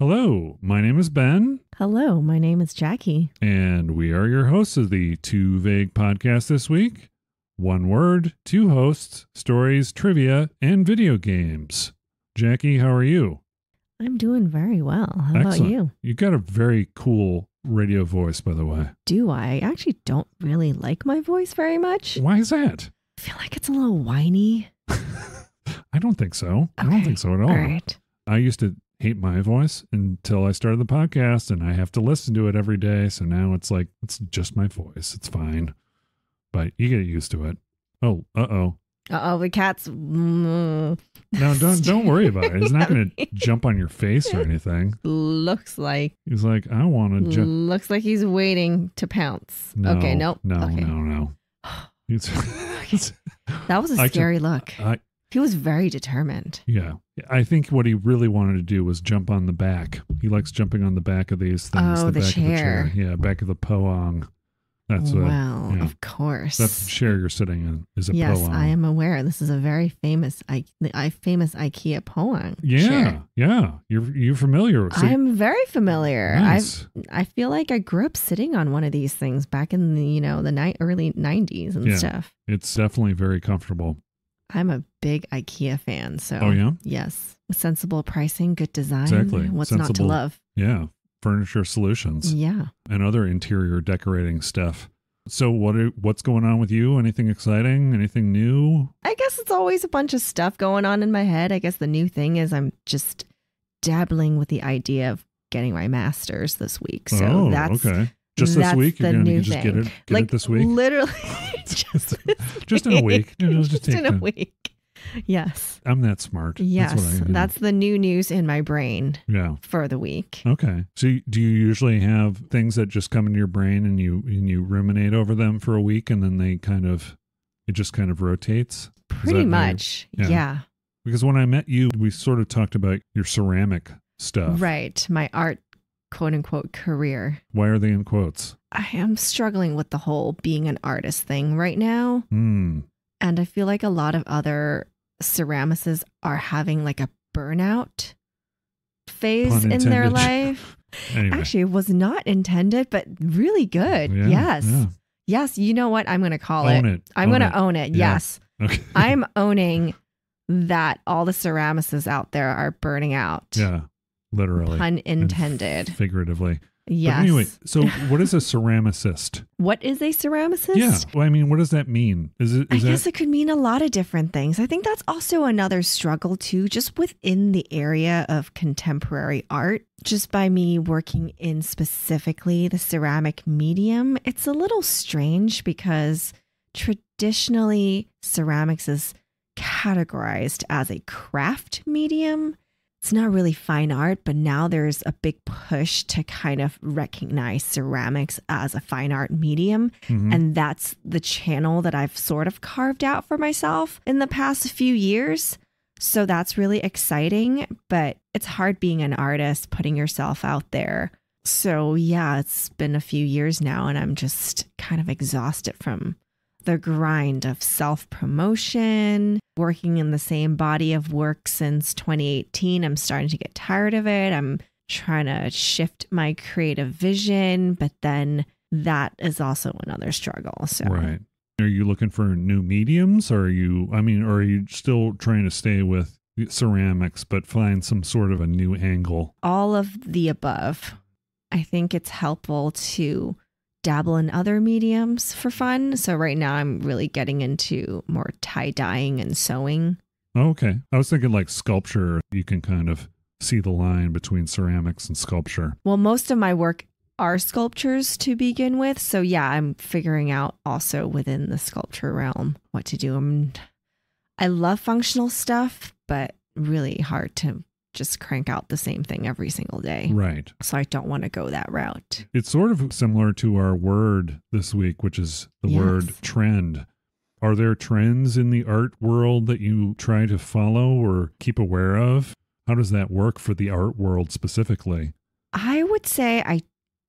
Hello, my name is Ben. Hello, my name is Jackie. And we are your hosts of the Too Vague podcast this week. One word, two hosts, stories, trivia, and video games. Jackie, how are you? I'm doing very well. How Excellent. about you? You got a very cool radio voice, by the way. Do I? I actually don't really like my voice very much. Why is that? I feel like it's a little whiny. I don't think so. I don't think so at all. All right. I used to hate my voice until I started the podcast, and I have to listen to it every day. So now it's like, it's just my voice. It's fine. But you get used to it. Oh, uh-oh. Uh-oh, the cat's... No, don't worry about it. He's not going to jump on your face or anything. Looks like... He's like, I want to jump. Looks like he's waiting to pounce. No, okay, nope. No, okay. no. That was a scary look. He was very determined. Yeah. I think what he really wanted to do was jump on the back. He likes jumping on the back of these things. Oh, the back chair. Of the chair. Yeah, back of the poang. That's of course. That's the chair you're sitting in is a poang. Yes, I am aware. This is a very famous IKEA poang. Yeah, chair. Yeah. You're familiar. So I'm very familiar. nice. I feel like I grew up sitting on one of these things back in the early 90s and stuff. It's definitely very comfortable. I'm a big IKEA fan. So oh yeah, yes, sensible pricing, good design. Exactly. What's sensible, not to love? Yeah. Furniture solutions. Yeah. And other interior decorating stuff. So what's going on with you? Anything exciting? Anything new? I guess it's always a bunch of stuff going on in my head. I guess the new thing is I'm just dabbling with the idea of getting my master's this week. So that's okay. Just this week? You're going to just get it this week? Literally. just in a week. Just in a week. Yes. I'm that smart. Yes. That's the new news in my brain for the week. Okay. So do you usually have things that just come into your brain and you ruminate over them for a week and then it just kind of rotates? Pretty much. Yeah. Because when I met you, we sort of talked about your ceramic stuff. Right. My art, quote unquote, career. Why are they in quotes? I am struggling with the whole being an artist thing right now. And I feel like a lot of other ceramicists are having like a burnout phase in their life. Anyway. Actually, it was not intended, but really good. Yeah, yes. Yeah. Yes. You know what? I'm going to call it. I'm going to own it. Yeah. Yes. Okay. I'm owning that all the ceramicists out there are burning out. Yeah. Literally. Pun intended. Figuratively. Yes. But anyway, so what is a ceramicist? What is a ceramicist? Yeah. Well, I mean, what does that mean? I guess it could mean a lot of different things. I think that's also another struggle too, just within the area of contemporary art. Just by me working in specifically the ceramic medium, it's a little strange because traditionally ceramics is categorized as a craft medium. It's not really fine art, but now there's a big push to kind of recognize ceramics as a fine art medium. Mm-hmm. And that's the channel that I've sort of carved out for myself in the past few years. So that's really exciting, but it's hard being an artist, putting yourself out there. So yeah, it's been a few years now and I'm just kind of exhausted from the grind of self-promotion, working in the same body of work since 2018. I'm starting to get tired of it. I'm trying to shift my creative vision, but then that is also another struggle. So, right. Are you looking for new mediums or are you still trying to stay with ceramics, but find some sort of a new angle? All of the above. I think it's helpful to dabble in other mediums for fun. So right now I'm really getting into more tie-dyeing and sewing. Oh, okay. I was thinking like sculpture. You can kind of see the line between ceramics and sculpture. Well, most of my work are sculptures to begin with. So yeah, I'm figuring out also within the sculpture realm what to do. I love functional stuff, but really hard to just crank out the same thing every single day. Right. So I don't want to go that route. It's sort of similar to our word this week, which is the word trend. Are there trends in the art world that you try to follow or keep aware of? How does that work for the art world specifically? I would say I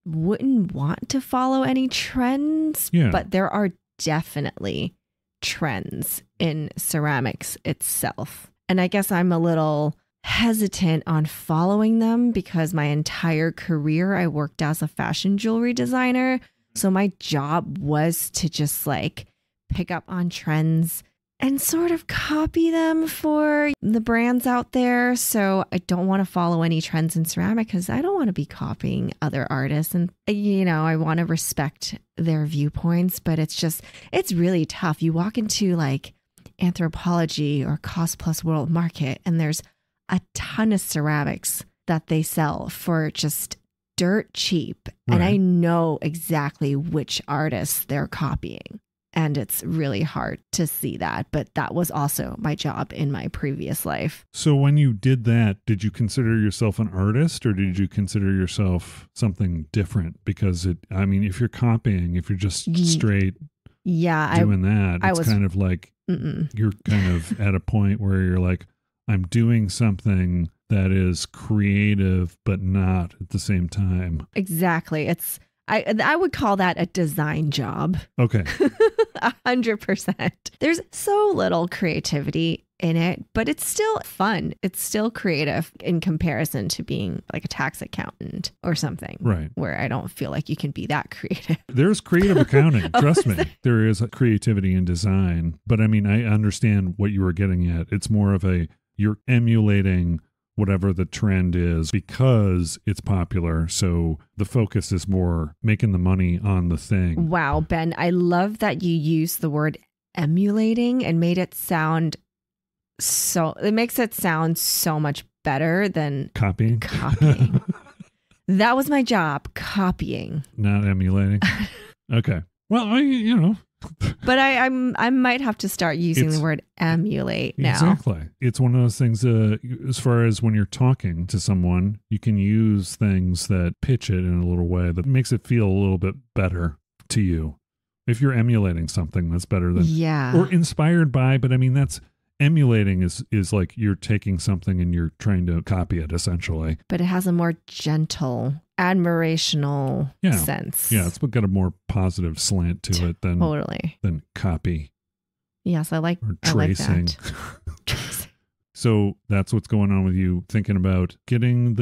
wouldn't want to follow any trends, but there are definitely trends in ceramics itself. And I guess I'm a little hesitant on following them because my entire career I worked as a fashion jewelry designer. So my job was to just like pick up on trends and sort of copy them for the brands out there. So I don't want to follow any trends in ceramic because I don't want to be copying other artists. And, you know, I want to respect their viewpoints, but it's really tough. You walk into like Anthropologie or Cost Plus World Market and there's a ton of ceramics that they sell for just dirt cheap. Right. And I know exactly which artists they're copying. And it's really hard to see that. But that was also my job in my previous life. So when you did that, did you consider yourself an artist or did you consider yourself something different? Because if you're copying, if you're just straight doing that, it's kind of like you're kind of at a point where you're like, I'm doing something that is creative, but not at the same time. Exactly. I would call that a design job. Okay. 100%. There's so little creativity in it, but it's still fun. It's still creative in comparison to being like a tax accountant or something. Right. Where I don't feel like you can be that creative. There's creative accounting. Trust me. There is creativity in design. But I mean, I understand what you were getting at. It's more of you're emulating whatever the trend is because it's popular. So the focus is more making the money on the thing. Wow, Ben, I love that you use the word emulating and made it sound it makes it sound so much better than copying. That was my job, copying. Not emulating. Okay. Well, But I might have to start using the word emulate now. Exactly. It's one of those things, as far as when you're talking to someone, you can use things that pitch it in a little way that makes it feel a little bit better to you. If you're emulating something, that's better than... Yeah. Or inspired by, but I mean, emulating is like you're taking something and you're trying to copy it, essentially. But it has a more gentle, admirational sense. Yeah, it's got a more positive slant to it than copy. Yes, I like tracing. I like that. So that's what's going on with you thinking about getting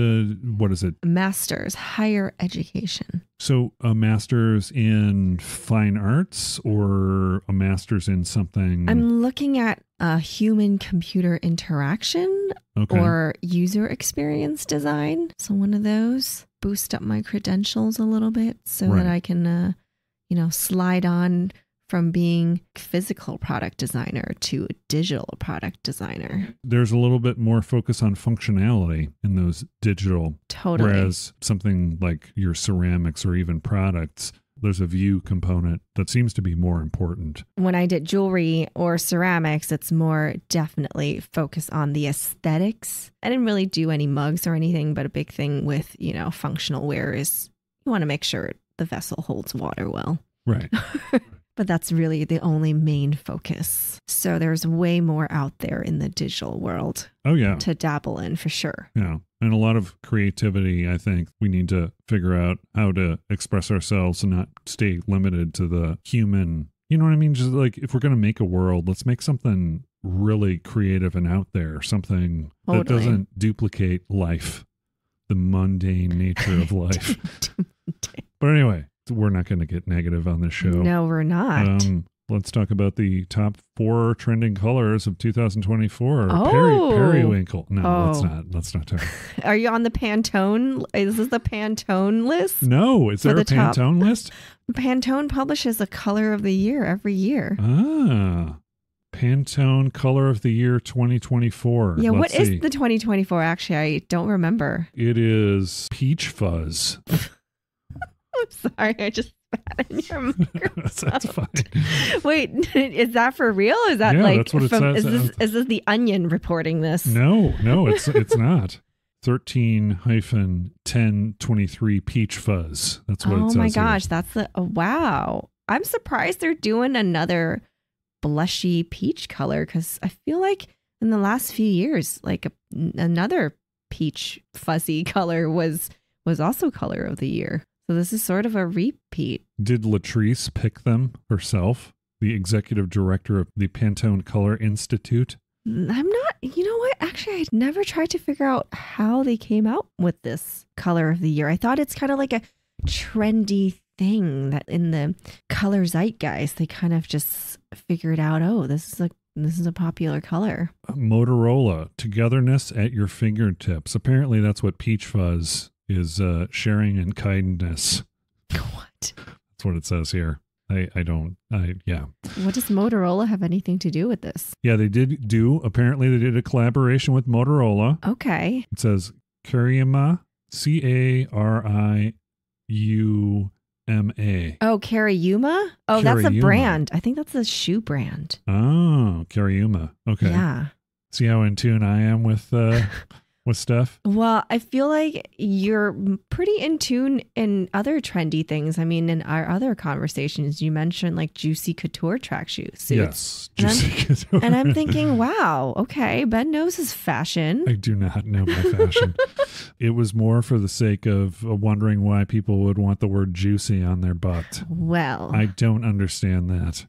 what is it? Master's, higher education. So a master's in fine arts or a master's in something? I'm looking at human computer interaction or user experience design. So one of those, boost up my credentials a little bit so that I can, slide on from being physical product designer to digital product designer. There's a little bit more focus on functionality in those digital. Totally. Whereas something like your ceramics or even products, there's a view component that seems to be more important. When I did jewelry or ceramics, it's more definitely focused on the aesthetics. I didn't really do any mugs or anything, but a big thing with, functional wear is you want to make sure the vessel holds water well. Right. But that's really the only main focus. So there's way more out there in the digital world. Oh, yeah. To dabble in for sure. Yeah. And a lot of creativity, I think we need to figure out how to express ourselves and not stay limited to the human. You know what I mean? Just like if we're going to make a world, let's make something really creative and out there. Something that doesn't duplicate life, the mundane nature of life. But anyway. We're not going to get negative on this show. No, we're not. Let's talk about the top 4 trending colors of 2024. Periwinkle. No, let's not. Let's not talk. Are you on the Pantone? Is this the Pantone list? No. Is there a Pantone list? Pantone publishes a color of the year every year. Ah. Pantone Color of the Year 2024. Yeah, what is the 2024? Actually, I don't remember. It is Peach Fuzz. I'm sorry, I just spat in your microphone. That's fine. Wait, is that for real? Is that that's what it says. Is this the Onion reporting this? No, it's not. 13-1023 Peach Fuzz. That's what it says. Oh my gosh, here. that's wow. I'm surprised they're doing another blushy peach color because I feel like in the last few years, like another peach fuzzy color was also color of the year. So this is sort of a repeat. Did Latrice pick them herself, the executive director of the Pantone Color Institute? I'm not, you know what? Actually, I never tried to figure out how they came out with this color of the year. I thought it's kind of like a trendy thing that in the color zeitgeist, they kind of just figured out, oh, this is a popular color. Motorola, togetherness at your fingertips. Apparently that's what Peach Fuzz is, sharing and kindness. What? That's what it says here. Yeah. What does Motorola have anything to do with this? Yeah, apparently they did a collaboration with Motorola. Okay. It says Cariyuma, Carriuma. Oh, Cariyuma? Oh, that's a brand. I think that's a shoe brand. Oh, Cariyuma. Okay. Yeah. See how in tune I am with stuff? Well, I feel like you're pretty in tune in other trendy things. I mean, in our other conversations, you mentioned like Juicy Couture tracksuits. Yes, Juicy Couture. And I'm thinking, wow, okay, Ben knows his fashion. I do not know my fashion. It was more for the sake of wondering why people would want the word juicy on their butt. Well, I don't understand that.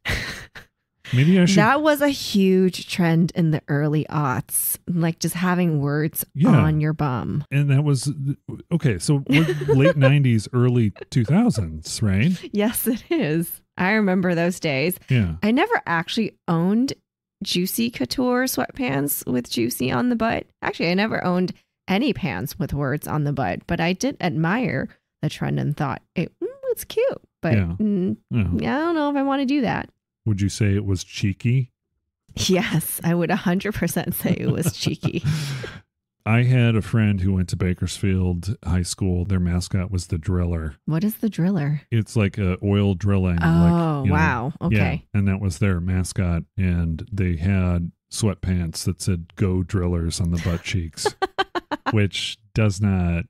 Maybe I should. That was a huge trend in the early aughts, like just having words on your bum. And that was, okay, so we're late 90s, early 2000s, right? Yes, it is. I remember those days. Yeah. I never actually owned Juicy Couture sweatpants with juicy on the butt. Actually, I never owned any pants with words on the butt, but I did admire the trend and thought, it's cute. But I don't know if I want to do that. Would you say it was cheeky? Yes, I would 100% say it was cheeky. I had a friend who went to Bakersfield High School. Their mascot was the Driller. What is the Driller? It's like a oil drilling. Oh, wow. Okay. Yeah, and that was their mascot. And they had sweatpants that said "Go Drillers" on the butt cheeks, which does not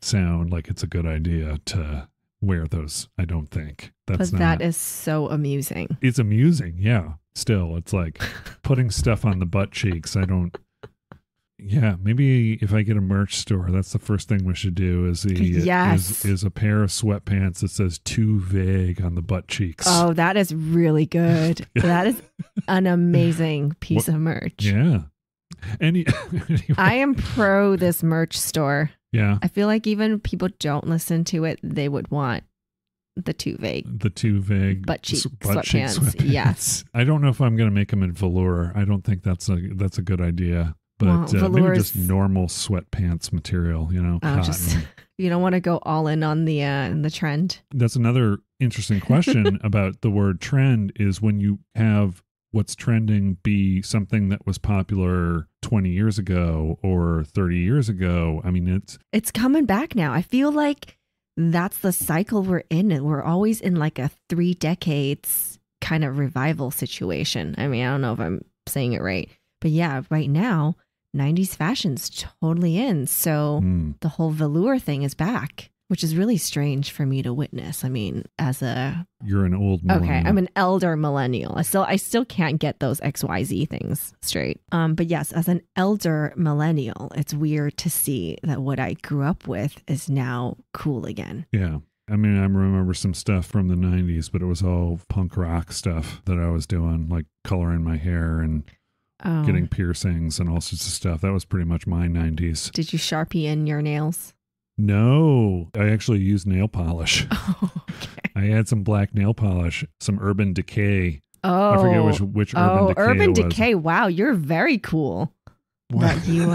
sound like it's a good idea to wear those, I don't think. That is so amusing. It's amusing, yeah. Still, it's like putting stuff on the butt cheeks. Yeah, maybe if I get a merch store, that's the first thing we should do is a pair of sweatpants that says "Too Vague" on the butt cheeks. Oh, that is really good. That is an amazing piece of merch. Yeah. Anyway. I am pro this merch store. Yeah. I feel like even people don't listen to it, they would want the Too Vague. The Too Vague butt cheek sweatpants. Yes. I don't know if I'm going to make them in velour. I don't think that's a good idea. But maybe just normal sweatpants material, cotton. You don't want to go all in on the trend. That's another interesting question about the word trend is when you have what's trending be something that was popular 20 years ago or 30 years ago. I mean, it's coming back now. I feel like that's the cycle we're in. We're always in like a 3 decades kind of revival situation. I mean, I don't know if I'm saying it right, but yeah, right now, 90s fashion's totally in. So the whole velour thing is back, which is really strange for me to witness. I mean, you're an old millennial. Okay, I'm an elder millennial. I still can't get those XYZ things straight. But yes, as an elder millennial, it's weird to see that what I grew up with is now cool again. Yeah. I mean, I remember some stuff from the 90s, but it was all punk rock stuff that I was doing, like coloring my hair and getting piercings and all sorts of stuff. That was pretty much my 90s. Did you Sharpie in your nails? No, I actually used nail polish. Oh, okay. I had some black nail polish, some Urban Decay. Oh, I forget which Urban Decay Urban it was. Decay. Wow, you're very cool. That you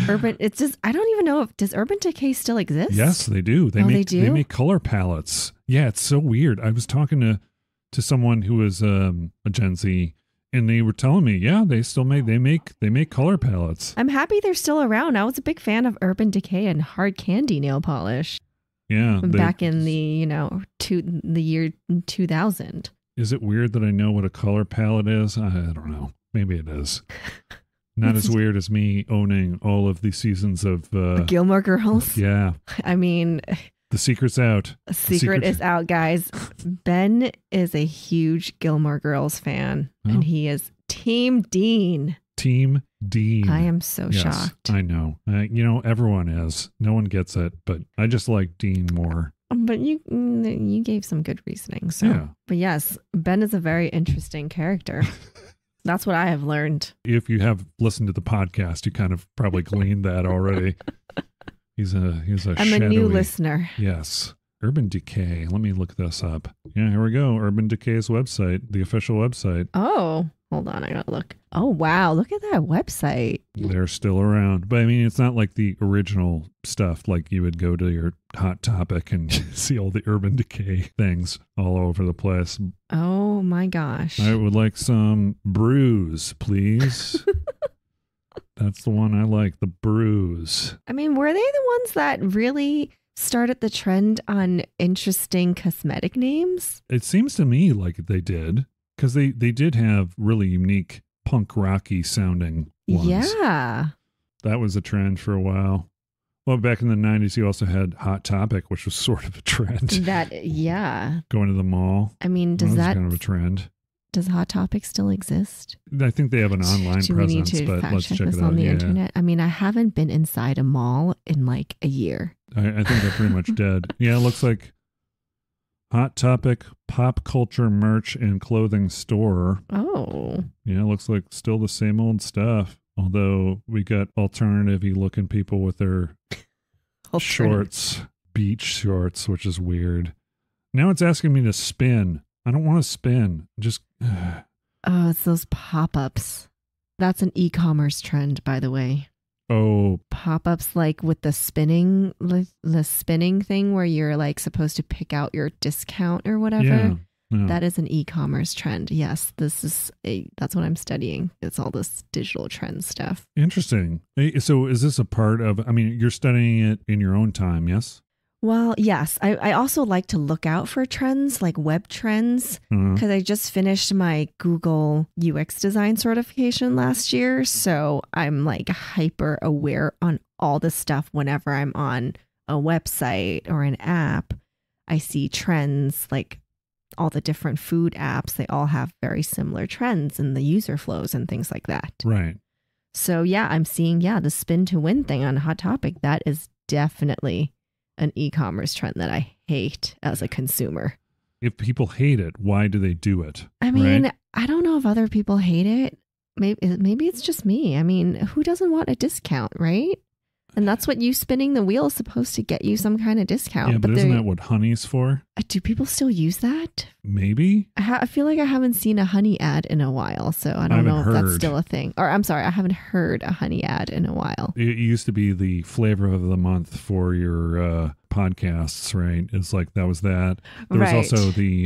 Urban. It's just I don't even know does Urban Decay still exist? Yes, they do. They make color palettes. Yeah, it's so weird. I was talking to someone who was a Gen Z. And they were telling me, yeah, they still make color palettes. I'm happy they're still around. I was a big fan of Urban Decay and Hard Candy nail polish. Yeah, back in the the year 2000. Is it weird that I know what a color palette is? I don't know. Maybe it is. Not as weird as me owning all of the seasons of Gilmore Girls. Yeah. I mean, the secret's out. The secret is out, guys. Ben is a huge Gilmore Girls fan, and he is Team Dean. Team Dean. I am so shocked. I know. Everyone is. No one gets it, but I just like Dean more. But you gave some good reasoning. So, yeah. But yes, Ben is a very interesting character. That's what I have learned. If you have listened to the podcast, you kind of probably gleaned that already. He's a I'm a new listener. Yes. Urban Decay. Let me look this up. Yeah, here we go. Urban Decay's website, the official website. Oh, hold on. I gotta look. Oh, wow. Look at that website. They're still around. But I mean, it's not like the original stuff. Like you would go to your Hot Topic and see all the Urban Decay things all over the place. Oh my gosh. I would like some brews, please. That's the one I like, the brews. I mean, were they the ones that really started the trend on interesting cosmetic names? It seems to me like they did, because they did have really unique punk rocky sounding ones. Yeah. That was a trend for a while. Well, back in the 90s, you also had Hot Topic, which was sort of a trend. Yeah. Going to the mall. I mean, that was kind of a trend. Does Hot Topic still exist? I think they have an online presence, but let's check it out. On the internet. I mean, I haven't been inside a mall in like a year. I think they're pretty much dead. Yeah, it looks like Hot Topic pop culture merch and clothing store. Oh. Yeah, it looks like still the same old stuff. Although we got alternative-y looking people with their shorts, beach shorts, which is weird. Now it's asking me to spin. I don't want to spin. Just. Oh, it's those pop-ups. That's an e-commerce trend, by the way. Oh. Pop-ups like with the spinning thing where you're like supposed to pick out your discount or whatever. Yeah. That is an e-commerce trend. Yes, that's what I'm studying. It's all this digital trend stuff. Interesting. So is this a part of, I mean, you're studying it in your own time, yes? Well, yes. I also like to look out for trends, like web trends, because I just finished my Google UX design certification last year. So I'm like hyper aware on all the stuff whenever I'm on a website or an app. I see trends, like all the different food apps. They all have very similar trends in the user flows and things like that. Right. So yeah, I'm seeing, the spin to win thing on Hot Topic. That is definitely an e-commerce trend that I hate as a consumer. If people hate it, why do they do it? I mean, right? I don't know if other people hate it. Maybe it's just me. I mean, who doesn't want a discount, right? And that's what you spinning the wheel is supposed to get you some kind of discount. Yeah, but isn't that what honey's for? Do people still use that? Maybe. I feel like I haven't seen a honey ad in a while, so I don't know if that's still a thing. Or I'm sorry, I haven't heard a honey ad in a while. It used to be the flavor of the month for your podcasts, right? It's like that was that. There was also the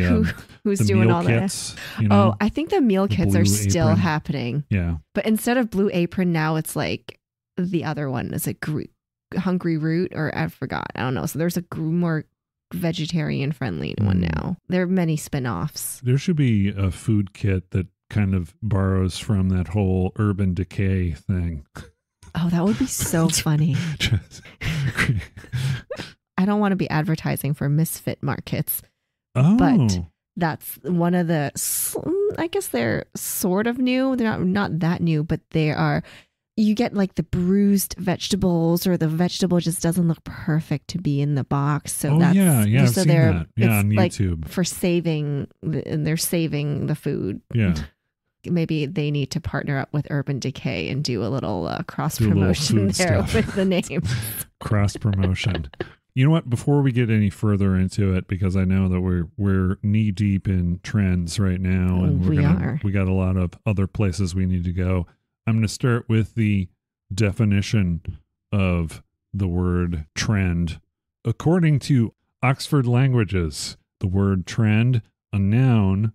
who's the doing meal all kits, that? You know? Oh, I think the meal kits are still happening. Yeah. But instead of Blue Apron, now it's like the other one is a Hungry Root, or I forgot. I don't know. So there's a more vegetarian friendly one now. There are many spin-offs. There should be a food kit that kind of borrows from that whole Urban Decay thing. Oh, that would be so funny. I don't want to be advertising for misfit markets. Oh. But that's one of the, I guess they're sort of new. They're not that new, but they are. You get like the bruised vegetables, or the vegetable just doesn't look perfect to be in the box. So I've seen that. Yeah, on Like YouTube. for saving, and they're saving the food. Yeah. Maybe they need to partner up with Urban Decay and do a little cross promotion there with the name. Cross promotion. You know what? Before we get any further into it, because I know that we're knee deep in trends right now, and we got a lot of other places we need to go. I'm going to start with the definition of the word trend. According to Oxford Languages, the word trend, a noun,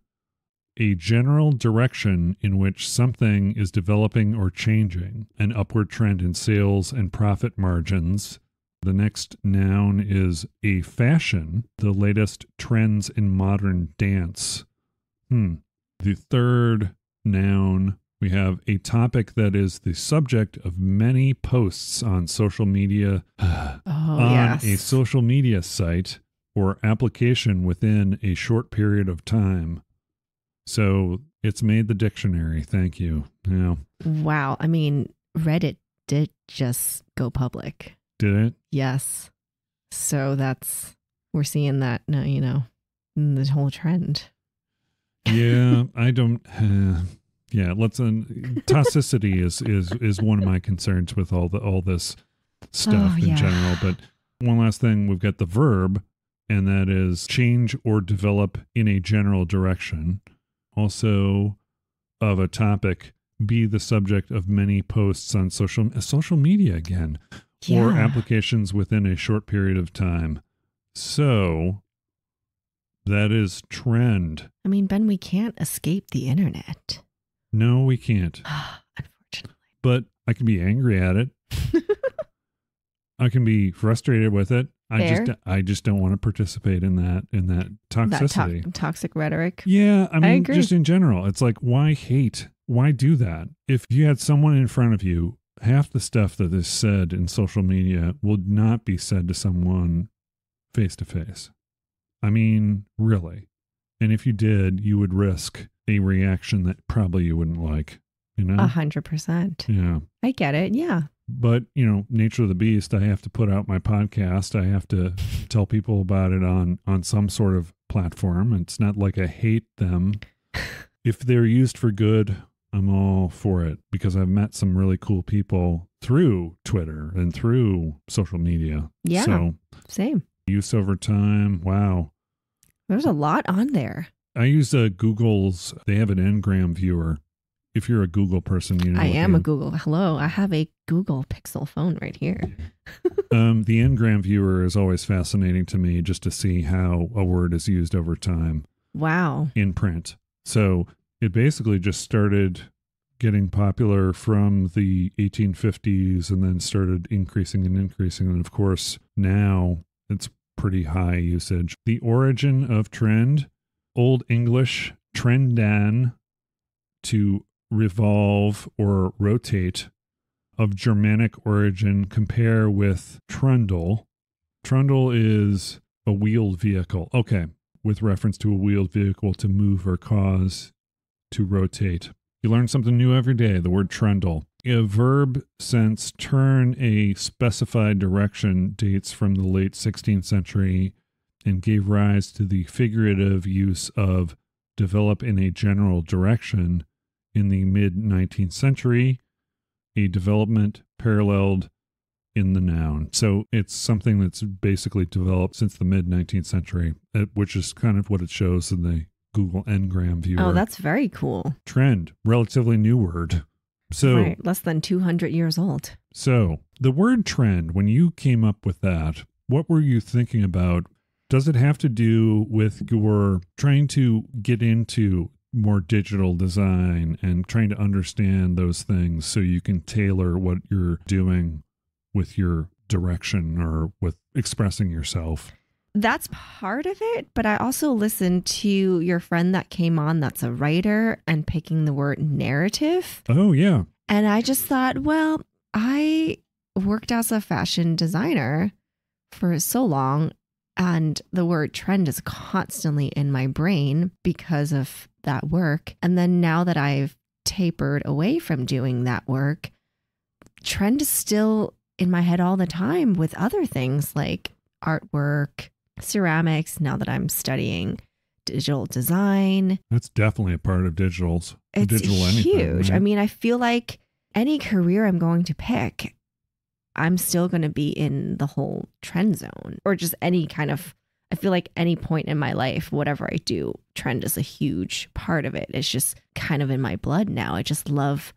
a general direction in which something is developing or changing, an upward trend in sales and profit margins. The next noun is a fashion, the latest trends in modern dance. The third noun, we have a topic that is the subject of many posts on social media, a social media site or application within a short period of time. So it's made the dictionary. Thank you. Yeah. Wow. I mean, Reddit did just go public. Did it? Yes. So we're seeing that now, the whole trend. Yeah, I don't. Yeah, toxicity is one of my concerns with all this stuff in general. But one last thing, we've got the verb, and that is change or develop in a general direction. Also of a topic, be the subject of many posts on social media again, or applications within a short period of time. So that is trend. I mean, Ben, we can't escape the internet. No, we can't. Unfortunately. But I can be angry at it. I can be frustrated with it. I just don't want to participate in that toxicity. That toxic rhetoric. Yeah, I mean, agree. just in general, it's like, why hate? Why do that? If you had someone in front of you, half the stuff that is said in social media would not be said to someone face to face. I mean, really. And if you did, you would risk a reaction that probably you wouldn't like, 100%. Yeah. I get it. Yeah. But, nature of the beast, I have to put out my podcast. I have to tell people about it on some sort of platform. It's not like I hate them. If they're used for good, I'm all for it, because I've met some really cool people through Twitter and through social media. Yeah. So, same. Use over time. Wow. There's a lot on there. I use Google's, they have an Ngram viewer. If you're a Google person, I am a Google. Hello. I have a Google Pixel phone right here. The Ngram viewer is always fascinating to me, just to see how a word is used over time. Wow. In print. So it basically just started getting popular from the 1850s and then started increasing. And of course, now it's pretty high usage. The origin of trend, Old English trendan, to revolve or rotate, of Germanic origin. Compare with trundle. Trundle is a wheeled vehicle. Okay. With reference to a wheeled vehicle to move or cause to rotate. You learn something new every day. The word trundle. A verb sense, turn a specified direction, dates from the late 16th century and gave rise to the figurative use of develop in a general direction in the mid-19th century, a development paralleled in the noun. So it's something that's basically developed since the mid-19th century, which is kind of what it shows in the Google Ngram viewer. Oh, that's very cool. Trend, relatively new word. So right, less than 200 years old. So the word trend, when you came up with that, what were you thinking about? Does it have to do with your trying to get into more digital design and trying to understand those things so you can tailor what you're doing with your direction or with expressing yourself? That's part of it, but I also listened to your friend that came on that's a writer and picking the word narrative. Oh, yeah. And I just thought, well, I worked as a fashion designer for so long, and the word trend is constantly in my brain because of that work. And then now that I've tapered away from doing that work, trend is still in my head all the time with other things like artwork, ceramics, now that I'm studying digital design. That's definitely a part of digitals. It's digital huge. Anything, right? I mean, I feel like any career I'm going to pick, I'm still going to be in the whole trend zone, or just any kind of, I feel like any point in my life, whatever I do, trend is a huge part of it. It's just kind of in my blood now. I just love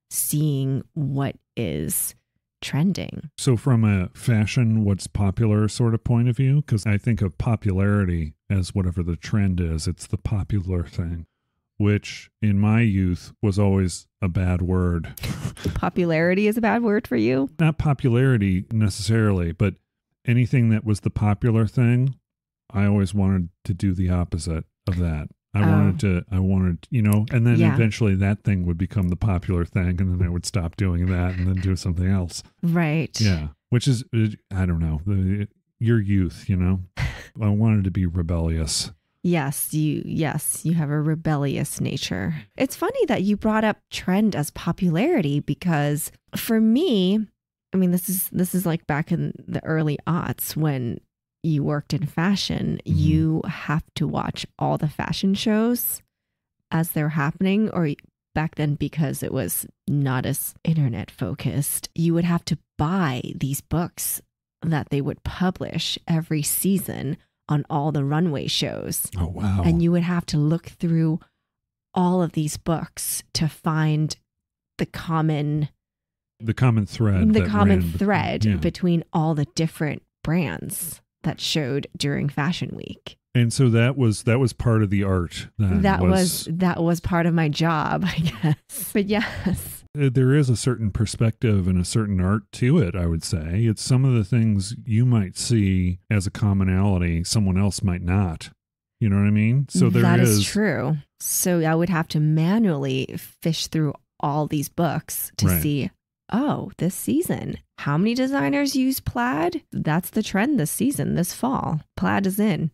seeing what is trending. So from a fashion, what's popular sort of point of view, because I think of popularity as whatever the trend is, it's the popular thing, which in my youth was always a bad word. Popularity is a bad word for you? Not popularity necessarily, but anything that was the popular thing, I always wanted to do the opposite of that. I wanted, and then eventually that thing would become the popular thing, and then I would stop doing that and then do something else. Right. Yeah. Which is, I don't know, your youth, I wanted to be rebellious. Yes, you have a rebellious nature. It's funny that you brought up trend as popularity, because for me, I mean, this is like back in the early aughts when you worked in fashion, you have to watch all the fashion shows as they're happening, or back then, because it was not as internet focused, you would have to buy these books that they would publish every season on all the runway shows. Oh, wow. And you would have to look through all of these books to find the common thread between all the different brands that showed during Fashion Week. And so that was part of the art. That was part of my job, I guess. But yes. There is a certain perspective and a certain art to it, I would say. It's some of the things you might see as a commonality, someone else might not. You know what I mean? So that is true. So I would have to manually fish through all these books to see, oh, this season, how many designers use plaid? That's the trend this season, this fall. Plaid is in.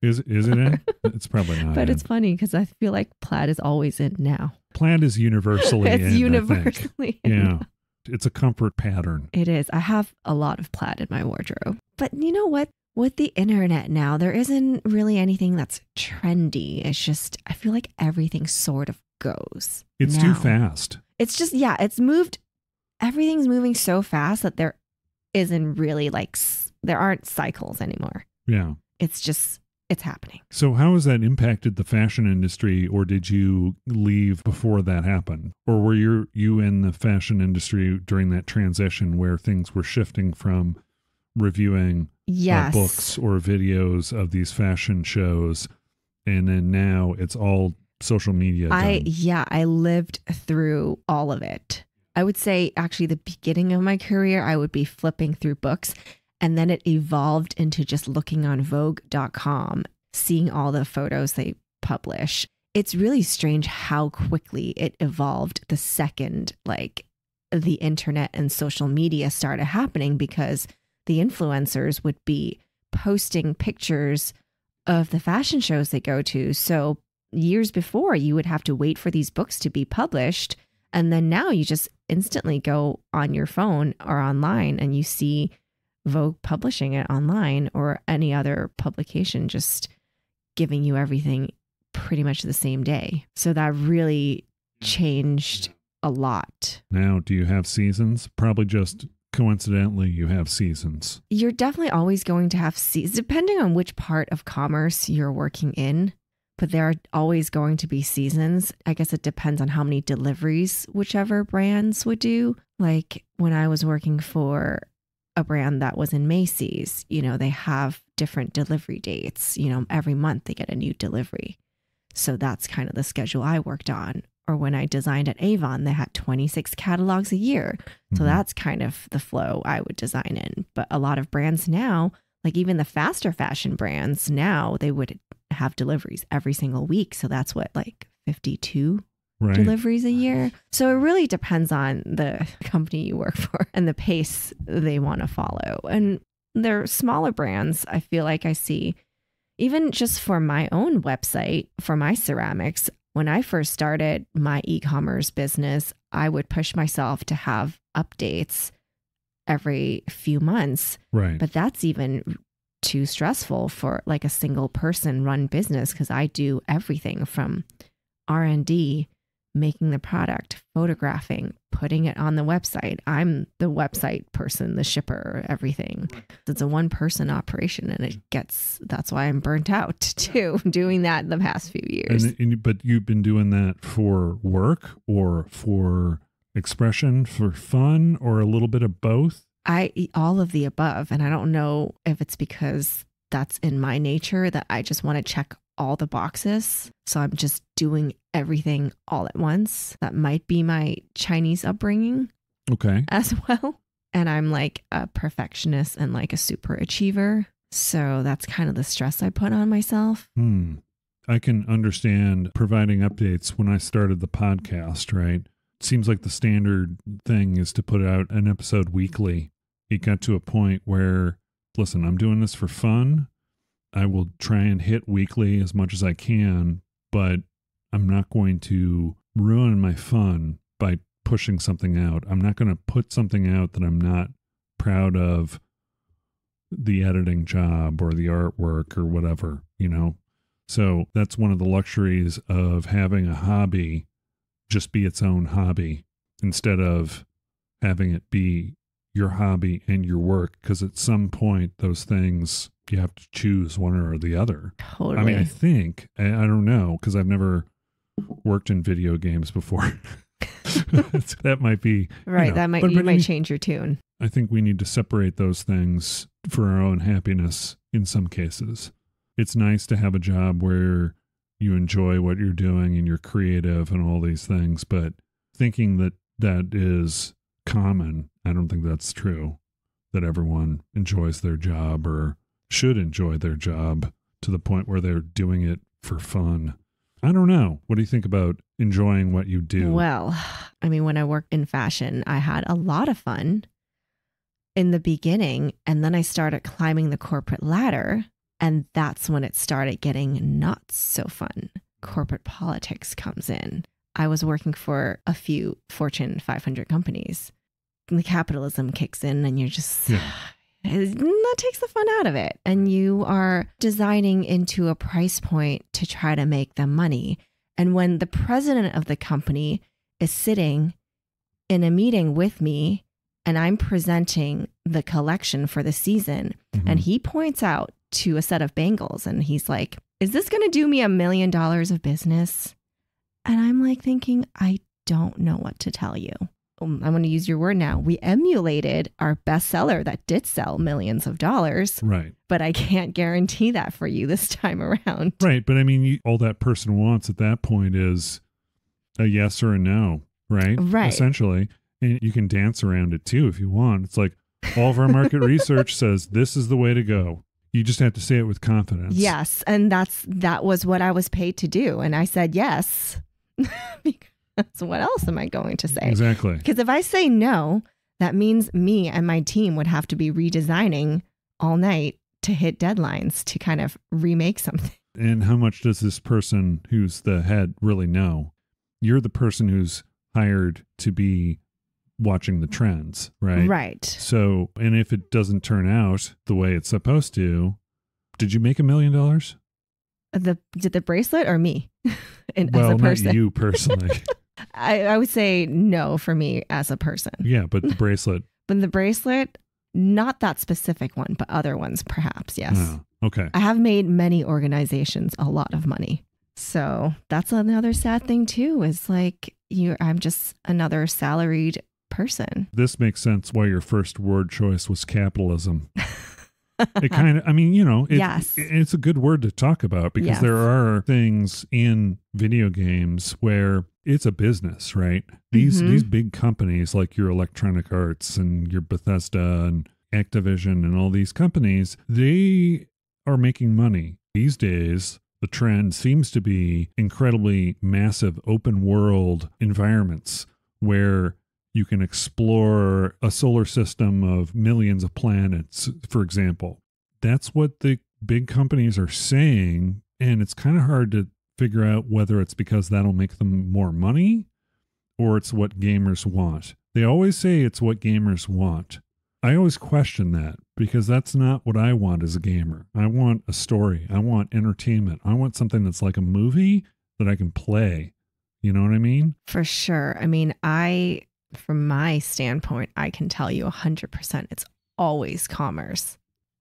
Is it in? It's probably not. But it's funny because I feel like plaid is always in now. Plaid is universally in. It's universally in. Yeah. It's a comfort pattern. It is. I have a lot of plaid in my wardrobe. But you know what? With the internet now, there isn't really anything that's trendy. It's just, I feel like everything sort of goes. It's too fast. It's just, it's moved. Everything's moving so fast that there isn't really there aren't cycles anymore. Yeah. It's just, it's happening. So how has that impacted the fashion industry, or did you leave before that happened? Or were you in the fashion industry during that transition where things were shifting from reviewing books or videos of these fashion shows, and then now it's all social media done? I lived through all of it. I would say actually the beginning of my career, I would be flipping through books, and then it evolved into just looking on Vogue.com, seeing all the photos they publish. It's really strange how quickly it evolved the second the internet and social media started happening, because the influencers would be posting pictures of the fashion shows they go to. So years before, you would have to wait for these books to be published. And then now you just instantly go on your phone or online and you see Vogue publishing it online, or any other publication just giving you everything pretty much the same day. So that really changed a lot. Now, do you have seasons? Probably just coincidentally, you have seasons. You're definitely always going to have seasons, depending on which part of commerce you're working in. But there are always going to be seasons. I guess it depends on how many deliveries whichever brands would do. Like when I was working for a brand that was in Macy's, they have different delivery dates. Every month they get a new delivery. So that's kind of the schedule I worked on. Or when I designed at Avon, they had 26 catalogs a year. So that's kind of the flow I would design in. But a lot of brands now, like even the faster fashion brands now, they would have deliveries every single week. So that's 52 deliveries a year. So it really depends on the company you work for and the pace they want to follow. And they're smaller brands. I feel like I see, even just for my own website, for my ceramics, when I first started my e-commerce business, I would push myself to have updates every few months. Right. But that's even too stressful for a single person run business, because I do everything from R&D, making the product, photographing, putting it on the website. I'm the website person, the shipper, everything. It's a one-person operation, and that's why I'm burnt out too, doing that the past few years. But you've been doing that for work or for expression, for fun, or a little bit of both? All of the above. And I don't know if it's because that's in my nature that I just want to check all the boxes. So I'm just doing everything all at once. That might be my Chinese upbringing. Okay. As well. And I'm a perfectionist and a super achiever. So that's kind of the stress I put on myself. I can understand providing updates. When I started the podcast, right? It seems like the standard thing is to put out an episode weekly. It got to a point where, listen, I'm doing this for fun. I will try and hit weekly as much as I can, but I'm not going to ruin my fun by pushing something out. I'm not going to put something out that I'm not proud of the editing job or the artwork or whatever, So that's one of the luxuries of having a hobby just be its own hobby instead of having it be your hobby and your work. Because at some point, those things, you have to choose one or the other. Totally. I mean, I don't know, because I've never worked in video games before. That might be right. That might you might change your tune. I think we need to separate those things for our own happiness in some cases. It's nice to have a job where you enjoy what you're doing and you're creative and all these things, but thinking that that is common, I don't think that's true, that everyone enjoys their job or should enjoy their job to the point where they're doing it for fun. I don't know. What do you think about enjoying what you do? Well, I mean, when I worked in fashion, I had a lot of fun in the beginning, and then I started climbing the corporate ladder, and that's when it started getting not so fun. Corporate politics comes in. I was working for a few Fortune 500 companies. And the capitalism kicks in, and you're just... Yeah. That takes the fun out of it. And you are designing into a price point to try to make them money. And when the president of the company is sitting in a meeting with me and I'm presenting the collection for the season, and he points out to a set of bangles and he's like, is this going to do me $1 million of business? And I'm like thinking, I don't know what to tell you. I'm going to use your word now. We emulated our bestseller that did sell millions of dollars. Right. But I can't guarantee that for you this time around. Right. But I mean, all that person wants at that point is a yes or a no, right? Right. Essentially. And you can dance around it too if you want. It's like all of our market research says this is the way to go. You just have to say it with confidence. Yes. And that was what I was paid to do. And I said yes. So what else am I going to say? Exactly. Because if I say no, that means me and my team would have to be redesigning all night to hit deadlines to kind of remake something. And how much does this person who's the head really know? You're the person who's hired to be watching the trends, right? Right. So, and if it doesn't turn out the way it's supposed to, did you make $1 million? Did the bracelet or me? Well, as a person? Not you personally. I would say no for me as a person. Yeah, but the bracelet. But the bracelet, not that specific one, but other ones perhaps, yes. Oh, okay. I have made many organizations a lot of money. So that's another sad thing too, is like I'm just another salaried person. This makes sense why your first word choice was capitalism. It kind of, I mean, yes. It's a good word to talk about because there are things in video games where it's a business, right? These big companies like your Electronic Arts and your Bethesda and Activision and all these companies, they are making money. These days, the trend seems to be incredibly massive open world environments where you can explore a solar system of millions of planets, for example. That's what the big companies are saying, and it's kind of hard to figure out whether it's because that'll make them more money or it's what gamers want. They always say it's what gamers want. I always question that because that's not what I want as a gamer. I want a story. I want entertainment. I want something that's like a movie that I can play. You know what I mean? For sure. I mean, from my standpoint, I can tell you 100% it's always commerce.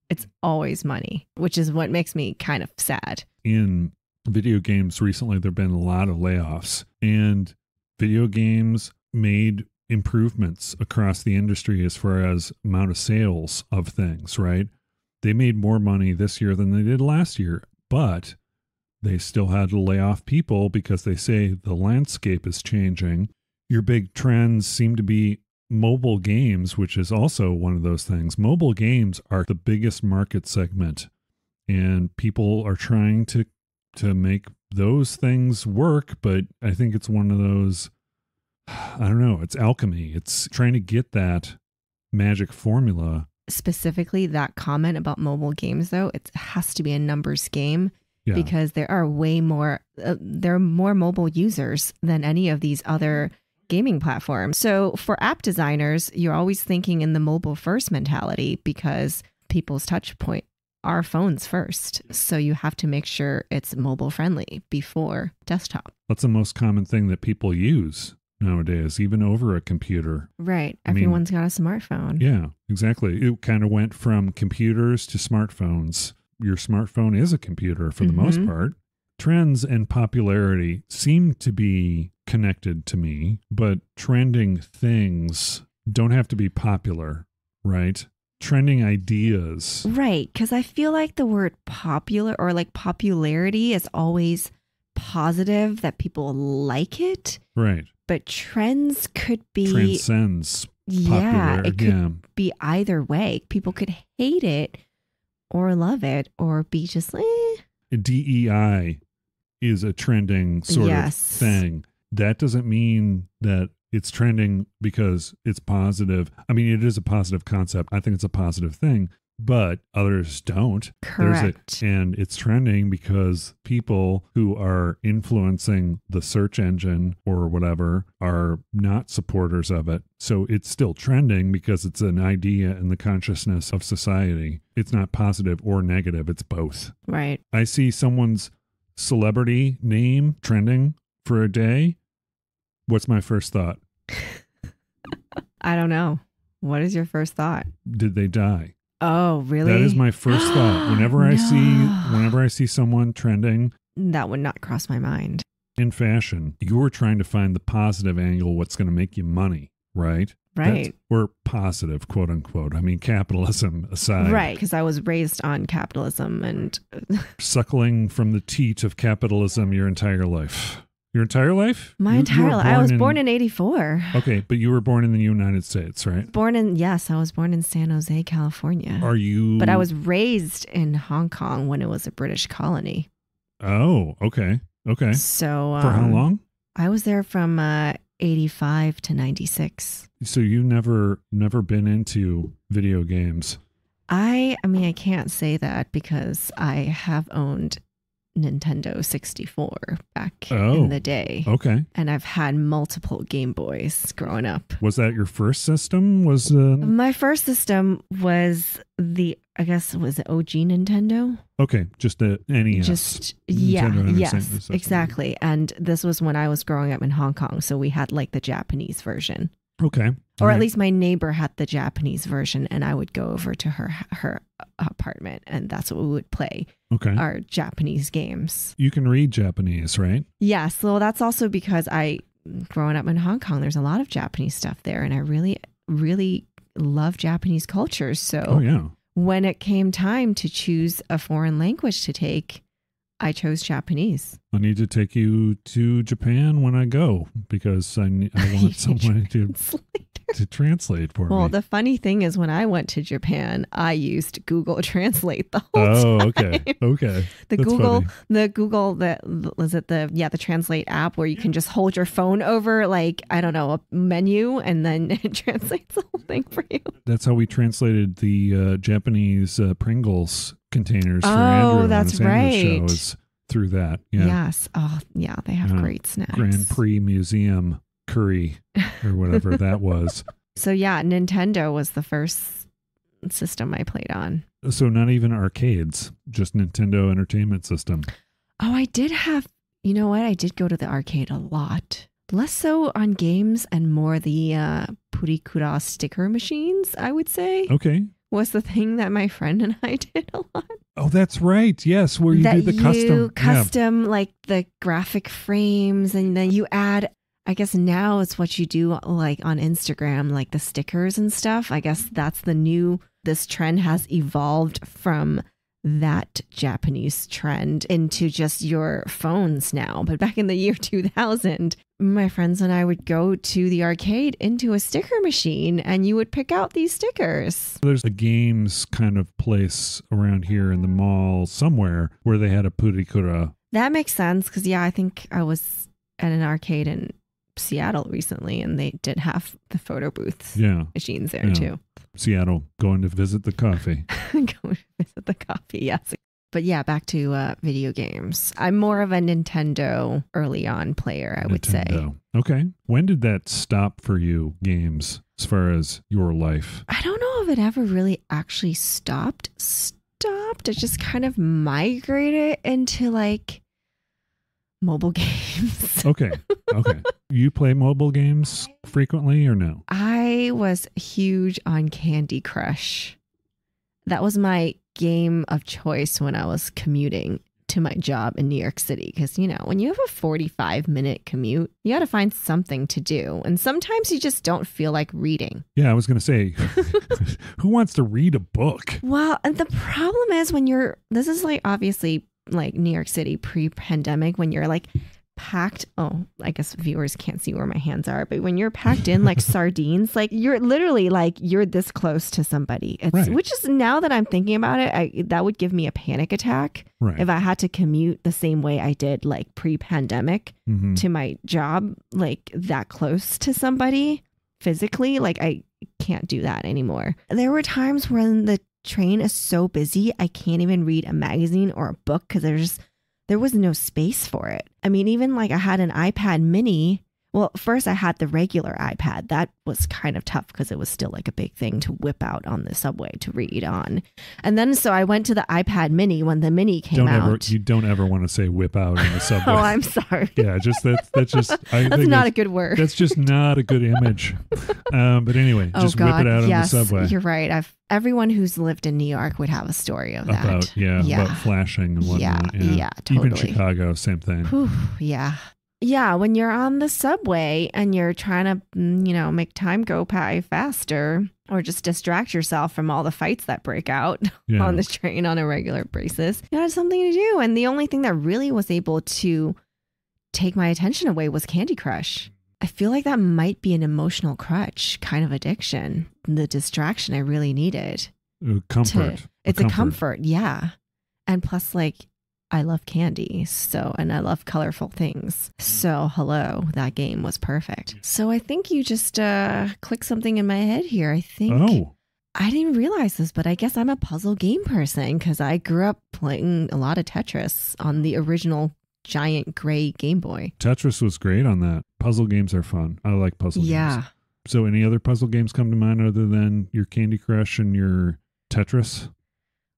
It's always money, which is what makes me kind of sad. In video games recently, there have been a lot of layoffs, and video games made improvements across the industry as far as amount of sales of things, right? They made more money this year than they did last year, but they still had to lay off people because they say the landscape is changing. Your big trends seem to be mobile games, which is also one of those things. Mobile games are the biggest market segment, and people are trying to make those things work, but I think it's one of those, I don't know, it's alchemy. It's trying to get that magic formula. Specifically, that comment about mobile games, though, it has to be a numbers game. Yeah. Because there are way more, there are more mobile users than any of these other gaming platforms. So for app designers, you're always thinking in the mobile first mentality because people's touch point are phones first. So you have to make sure it's mobile friendly before desktop. That's the most common thing that people use nowadays, even over a computer. Right. Everyone's got a smartphone. Yeah, exactly. It kind of went from computers to smartphones. Your smartphone is a computer for the most part. Trends and popularity seem to be connected to me, but trending things don't have to be popular, right? Trending ideas. Right. Because I feel like the word popular or like popularity is always positive, that people like it. Right. But trends could be... Transcends popular. Yeah, it could be either way. People could hate it or love it or be just DEI is a trending sort of thing. That doesn't mean that it's trending because it's positive. I mean, it is a positive concept. I think it's a positive thing, but others don't. Correct. And it's trending because people who are influencing the search engine or whatever are not supporters of it. So it's still trending because it's an idea in the consciousness of society. It's not positive or negative. It's both. Right. I see someone's celebrity name trending for a day. What's my first thought? I don't know. What is your first thought? Did they die? Oh, really? That is my first thought. Whenever I see someone trending, that would not cross my mind. In fashion, you were trying to find the positive angle, what's going to make you money, right? Right. Or positive, quote unquote. I mean, capitalism aside. Right, because I was raised on capitalism and suckling from the teat of capitalism your entire life. Your entire life? My entire life. I was born in 84. Okay, but you were born in the United States, right? Yes, I was born in San Jose, California. Are you? But I was raised in Hong Kong when it was a British colony. Oh, okay. Okay. So for how long? I was there from 85 to 96. So you never been into video games? I mean, I can't say that because I have owned Nintendo 64 back in the day. Okay. And I've had multiple Game Boys growing up. Was that your first system? My first system was the OG Nintendo. Okay, just the NES. Yes, exactly. And this was when I was growing up in Hong Kong, so we had like the Japanese version. Okay. Or at least my neighbor had the Japanese version, and I would go over to her apartment, and that's what we would play. Okay. Our Japanese games. You can read Japanese, right? Yes. Well, that's also because growing up in Hong Kong, there's a lot of Japanese stuff there, and I really, really love Japanese culture. So when it came time to choose a foreign language to take, I chose Japanese. I need to take you to Japan when I go because I want someone to translate for me. Well, the funny thing is when I went to Japan, I used Google Translate the whole time. Okay. The Translate app where you can just hold your phone over like, I don't know, a menu and then it translates the whole thing for you. That's how we translated the Japanese Pringles containers for Andrew on his Andrew shows through that. Yeah. Yes. Oh, yeah. They have great snacks. Grand Prix Museum curry or whatever that was. So yeah, Nintendo was the first system I played on. So not even arcades, just Nintendo Entertainment System. Oh, I did have, you know what? I did go to the arcade a lot. Less so on games and more the Purikura sticker machines, I would say. Okay. Was the thing that my friend and I did a lot. Oh, that's right. Yes, where you do the custom like the graphic frames, and then you add, I guess now it's what you do like on Instagram, like the stickers and stuff. I guess that's this trend has evolved from that Japanese trend into just your phones now. But back in the year 2000, my friends and I would go to the arcade into a sticker machine and you would pick out these stickers. There's a games kind of place around here in the mall somewhere where they had a Purikura. That makes sense because, I think I was at an arcade in Seattle recently and they did have the photo booths machines there too. Seattle, going to visit the coffee. Going to visit the coffee, yes. But back to video games. I'm more of a Nintendo early on player, I would say. Okay. When did that stop for you, games, as far as your life? I don't know if it ever really actually stopped. stopped. I just kind of migrated into like mobile games. Okay. You play mobile games frequently or no? I was huge on Candy Crush. That was my game of choice when I was commuting to my job in New York City. Because, you know, when you have a 45-minute commute, you got to find something to do. And sometimes you just don't feel like reading. Yeah, I was going to say, who wants to read a book? Well, and the problem is this is like obviously like New York City pre-pandemic, when you're like packed. Oh, I guess viewers can't see where my hands are, but when you're packed in like sardines, like you're literally like you're this close to somebody. Right. Which is, now that I'm thinking about it, that would give me a panic attack if I had to commute the same way I did like pre-pandemic to my job, like that close to somebody physically. Like I can't do that anymore. There were times when the train is so busy I can't even read a magazine or a book because there was no space for it. I mean, even like I had an iPad mini. Well, first I had the regular iPad. That was kind of tough because it was still like a big thing to whip out on the subway to read on. And then so I went to the iPad mini when the mini came out. You don't ever want to say whip out on the subway. Oh, I'm sorry. Yeah, that's just that's not a good word. That's just not a good image. But anyway, just whip it out on the subway. You're right. Everyone who's lived in New York would have a story of that. About flashing and whatnot. Yeah, totally. Even Chicago, same thing. Whew, yeah. Yeah, when you're on the subway and you're trying to, make time go by faster, or just distract yourself from all the fights that break out on the train on a regular basis, you had something to do. And the only thing that really was able to take my attention away was Candy Crush. I feel like that might be an emotional crutch kind of addiction, the distraction I really needed. Comfort. It's a comfort, yeah. And plus, like, I love candy, and I love colorful things. So, hello, that game was perfect. So I think you just clicked something in my head here. I think I didn't realize this, but I guess I'm a puzzle game person because I grew up playing a lot of Tetris on the original giant gray Game Boy. Tetris was great on that. Puzzle games are fun. I like puzzle games. So any other puzzle games come to mind other than your Candy Crush and your Tetris?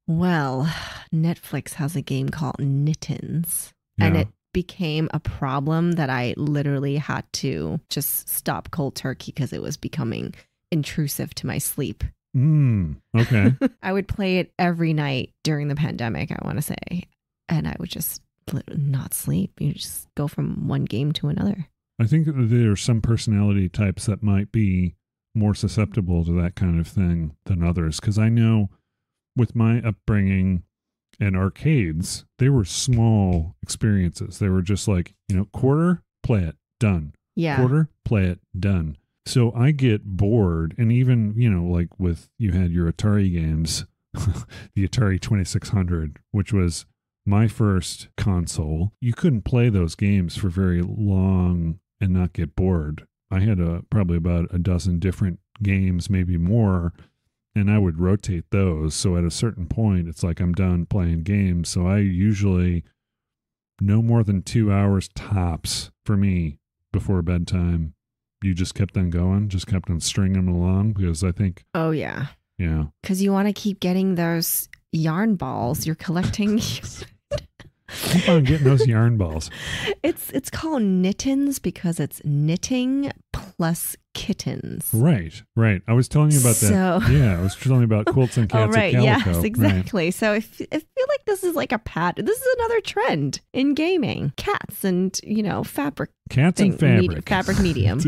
Well, Netflix has a game called Knittens, and it became a problem that I literally had to just stop cold turkey because it was becoming intrusive to my sleep. Okay. I would play it every night during the pandemic, I want to say, and I would just not sleep. You just go from one game to another. I think there are some personality types that might be more susceptible to that kind of thing than others, because I know with my upbringing and arcades, they were small experiences. They were just like, quarter, play it, done. Yeah. Quarter, play it, done. So I get bored. And even, like you had your Atari games, the Atari 2600, which was my first console. You couldn't play those games for very long and not get bored. I had probably about a dozen different games, maybe more. And I would rotate those. So at a certain point, it's like I'm done playing games. So I usually no more than 2 hours tops for me before bedtime. You just kept on going, just kept on stringing them along because I think. Oh, yeah. Yeah. Because you want to keep getting those yarn balls. You're collecting. Keep on getting those yarn balls. It's called Knittens because it's knitting plus kittens. Right. I was telling you about that. Yeah, I was telling you about quilts and cats at Calico. Yes, exactly. Right. So I feel like this is like this is another trend in gaming. Cats and, fabric. Cats and fabric. Fabric medium.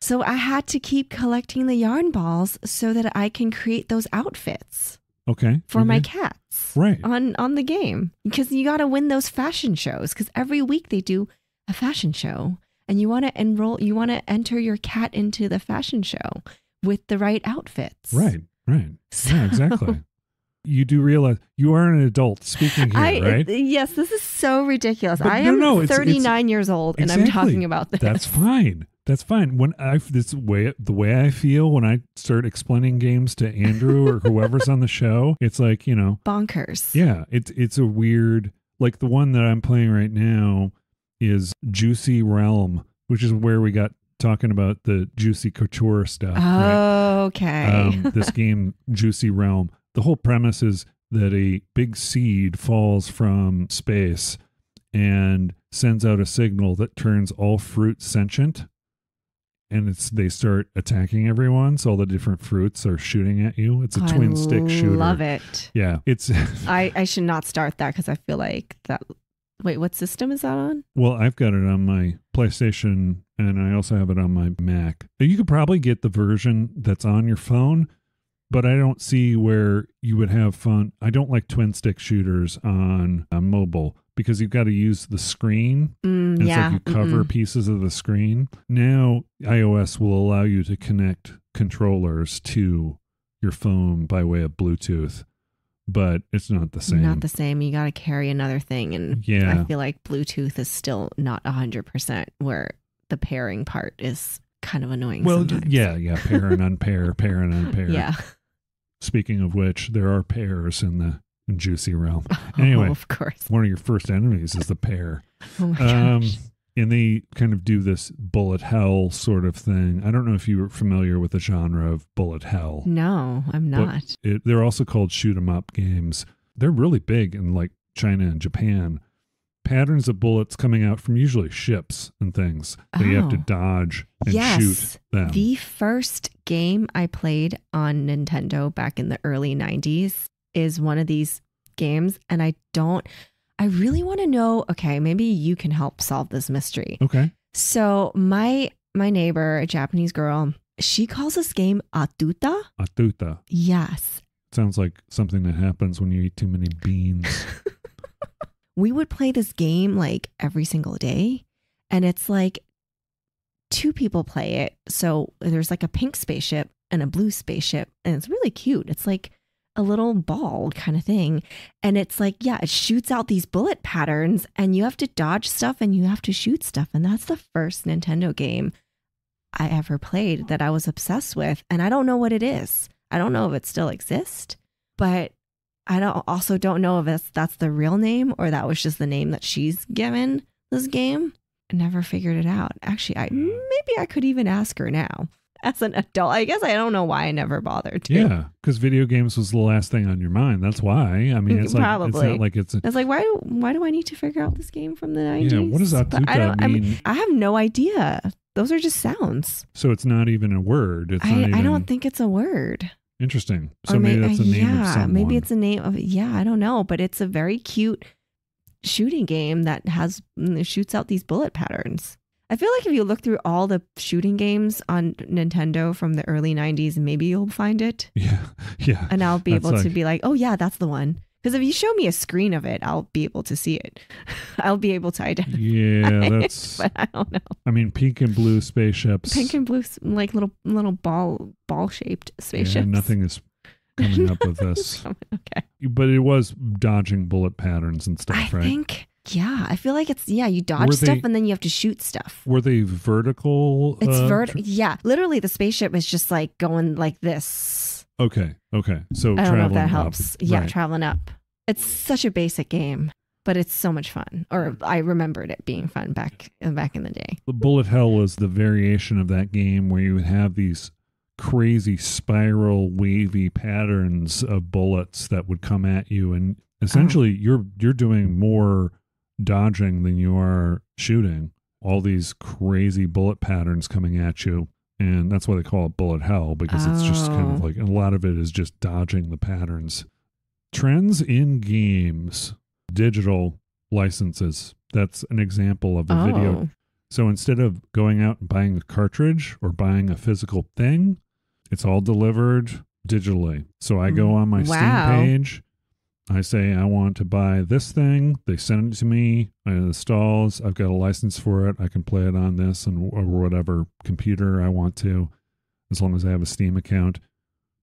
So I had to keep collecting the yarn balls so that I can create those outfits. Okay. For my cats. Right. On the game. Because you got to win those fashion shows. Because every week they do a fashion show. And you want to enter your cat into the fashion show with the right outfits. Right. So, yeah, exactly. You do realize you are an adult speaking here, right? Yes, this is so ridiculous. But I am 39 years old and I'm talking about this. That's fine. When the way I feel when I start explaining games to Andrew or whoever's on the show, it's like, bonkers. Yeah, it's a weird, like the one that I'm playing right now is Juicy Realm, which is where we got talking about the Juicy Couture stuff. Oh, right? Okay. This game, Juicy Realm, the whole premise is that a big seed falls from space and sends out a signal that turns all fruit sentient. And they start attacking everyone. So all the different fruits are shooting at you. It's a twin stick shooter. I love it. Yeah. It's I should not start that because I feel like that. Wait, what system is that on? Well, I've got it on my PlayStation and I also have it on my Mac. You could probably get the version that's on your phone, but I don't see where you would have fun. I don't like twin stick shooters on mobile because you've got to use the screen. And it's like you cover pieces of the screen. Now, iOS will allow you to connect controllers to your phone by way of Bluetooth, but it's not the same. Not the same. You got to carry another thing. And yeah. I feel like Bluetooth is still not 100%, where the pairing part is kind of annoying sometimes. Yeah. Pair and unpair, pair and unpair. Yeah. Speaking of which, there are pairs in the juicy realm. Anyway, of course. One of your first enemies is the pair. Oh my gosh. And they kind of do this bullet hell sort of thing. I don't know if you're familiar with the genre of bullet hell. No, I'm not. They're also called shoot 'em up games. They're really big in like China and Japan. Patterns of bullets coming out from usually ships and things that you have to dodge and shoot them. The first game I played on Nintendo back in the early 90s is one of these games. And I really want to know, okay, maybe you can help solve this mystery. Okay. So my neighbor, a Japanese girl, she calls this game atuta. Atuta. Yes. Sounds like something that happens when you eat too many beans. We would play this game like every single day. And it's like 2 people play it. So there's like a pink spaceship and a blue spaceship. And it's really cute. It's like a little ball kind of thing. And it's like, yeah, it shoots out these bullet patterns and you have to dodge stuff and you have to shoot stuff. And that's the first Nintendo game I ever played that I was obsessed with. And I don't know what it is. I don't know if it still exists, but I don't know if that's the real name or that was just the name that she's given this game. I never figured it out. Actually, maybe I could even ask her now. As an adult, I guess I don't know why I never bothered to. Yeah, because video games was the last thing on your mind. That's why. I mean, it's probably. Like, it's not like it's. It's like why do I need to figure out this game from the 90s? Yeah, what does atuta mean? I have no idea. Those are just sounds. So it's not even a word. It's I don't think it's a word. Interesting. So maybe that's the name of someone. Maybe it's a name of I don't know, but it's a very cute shooting game that shoots out these bullet patterns. I feel like if you look through all the shooting games on Nintendo from the early 90s, maybe you'll find it. Yeah. And I'll be able to be like, oh yeah, that's the one. Because if you show me a screen of it, I'll be able to see it. I'll be able to identify that's... But I don't know. I mean, pink and blue spaceships. Pink and blue, like little ball-shaped spaceships. Yeah, nothing is coming up with this. Okay. But it was dodging bullet patterns and stuff, right? I think... Yeah, I feel like it's, you dodge stuff and then you have to shoot stuff. Were they vertical? It's vertical. Yeah, literally the spaceship is just like going like this. Okay. So I don't know if that up. helps. Yeah, traveling up. It's such a basic game, but it's so much fun. Or I remembered it being fun back in the day. The bullet hell was the variation of that game where you would have these crazy spiral wavy patterns of bullets that would come at you, and essentially you're doing more dodging than you are shooting. All these crazy bullet patterns coming at you, and that's why they call it bullet hell, because it's just kind of like, and a lot of it is just dodging the patterns. Trends in games, digital licenses. That's an example of a video. So instead of going out and buying a cartridge or buying a physical thing, it's all delivered digitally. So I go on my Steam page, I say, I want to buy this thing. They send it to me. It installs. I've got a license for it. I can play it on this or whatever computer I want to, as long as I have a Steam account.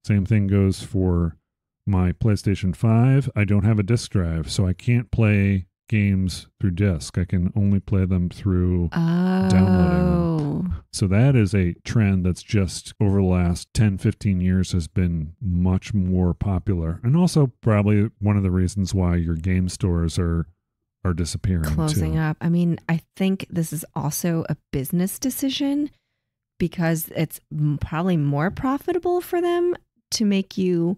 Same thing goes for my PlayStation 5. I don't have a disk drive, so I can't play games through disk. I can only play them through downloading them. So that is a trend that's just over the last 10, 15 years has been much more popular. And also probably one of the reasons why your game stores are disappearing. Closing up. I mean, I think this is also a business decision because it's probably more profitable for them to make you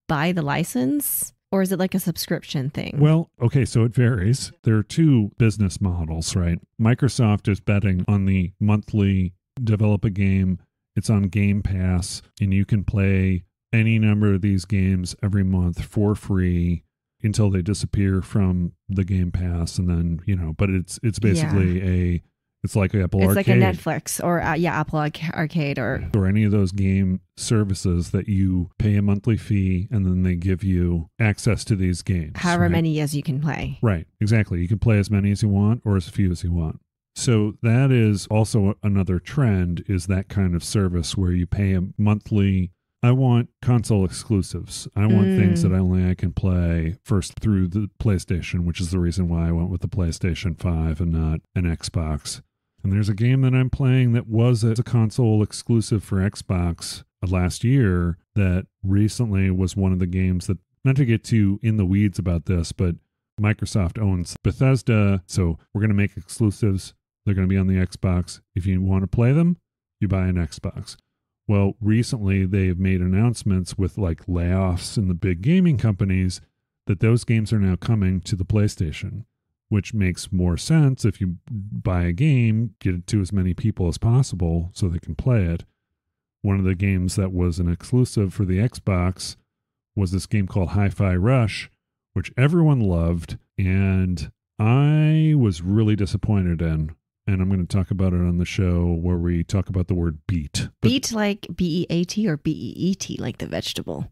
buy the license Or is it like a subscription thing? Well, okay, so it varies. There are two business models, right? Microsoft is betting on the monthly develop a game. It's on Game Pass, and you can play any number of these games every month for free until they disappear from the Game Pass. And then, but it's basically it's like Apple Arcade. It's like a Netflix or Apple Arcade or any of those game services that you pay a monthly fee and then they give you access to these games. However many as you can play. Right, exactly. You can play as many as you want or as few as you want. So that is also another trend, is that kind of service where you pay a monthly. I want console exclusives. I want things that only I can play first through the PlayStation, which is the reason why I went with the PlayStation 5 and not an Xbox. And there's a game that I'm playing that was a console exclusive for Xbox last year that recently was one of the games that, not to get too in the weeds about this, but Microsoft owns Bethesda, so we're going to make exclusives. They're going to be on the Xbox. If you want to play them, you buy an Xbox. Well, recently they've made announcements with like layoffs in the big gaming companies that those games are now coming to the PlayStation, which makes more sense. If you buy a game, get it to as many people as possible so they can play it. One of the games that was an exclusive for the Xbox was this game called Hi-Fi Rush, which everyone loved, and I was really disappointed in. And I'm going to talk about it on the show where we talk about the word beet. Beet like B-E-A-T or B-E-E-T like the vegetable?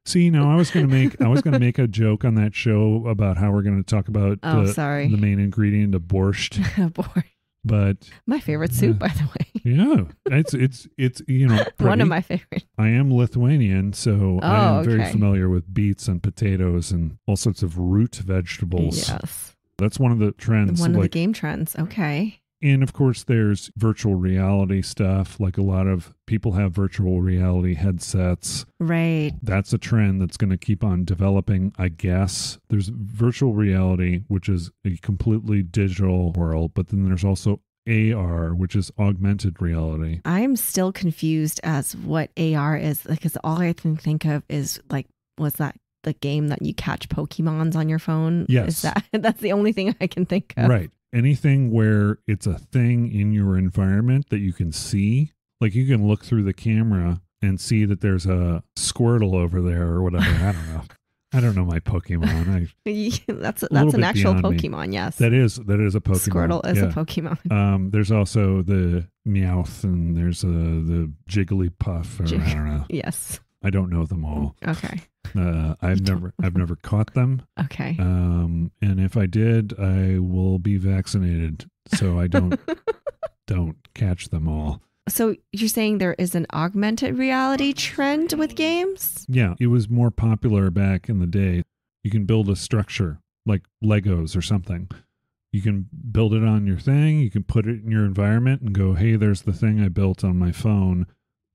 See, I was going to make a joke on that show about how we're going to talk about the main ingredient of borscht. Borscht. But my favorite soup, by the way. Yeah, it's one of my favorites. I am Lithuanian, so I am very familiar with beets and potatoes and all sorts of root vegetables. Yes. That's one of the trends. One of the game trends. Okay. And of course, there's virtual reality stuff. Like a lot of people have virtual reality headsets. Right. That's a trend that's going to keep on developing, I guess. There's virtual reality, which is a completely digital world, but then there's also AR, which is augmented reality. I'm still confused as what AR is, because all I can think of is like, was that the game that you catch Pokemons on your phone? Yes. That's the only thing I can think of. Right. Anything where it's a thing in your environment that you can see, like you can look through the camera and see that there's a Squirtle over there or whatever. I don't know. I don't know my Pokemon. That's an actual Pokemon. Yes. That is a Pokemon. Squirtle is a Pokemon. There's also the Meowth and there's the Jigglypuff. Or I don't know. Yes. I don't know them all. Okay. I've never caught them. Okay. And if I did, I will be vaccinated, so I don't catch them all. So you're saying there is an augmented reality trend with games? Yeah, it was more popular back in the day. You can build a structure like Legos or something. You can build it on your thing. You can put it in your environment and go, hey, there's the thing I built on my phone,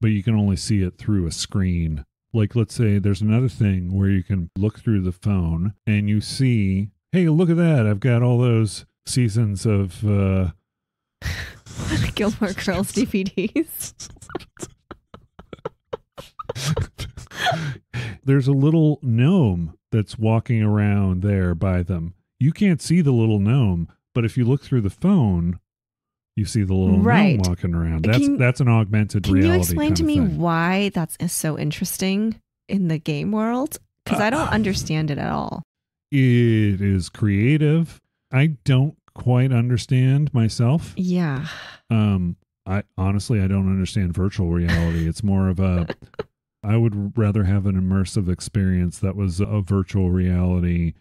but you can only see it through a screen. Like, let's say there's another thing where you can look through the phone and you see, hey, look at that. I've got all those seasons of Gilmore Girls DVDs. There's a little gnome that's walking around there by them. You can't see the little gnome, but if you look through the phone, you see the little gnome walking around. That's an augmented reality. Can you explain to me why that's so interesting in the game world? Because I don't understand it at all. It is creative. I don't quite understand myself. Yeah. I honestly don't understand virtual reality. It's more of a I would rather have an immersive experience that was a virtual reality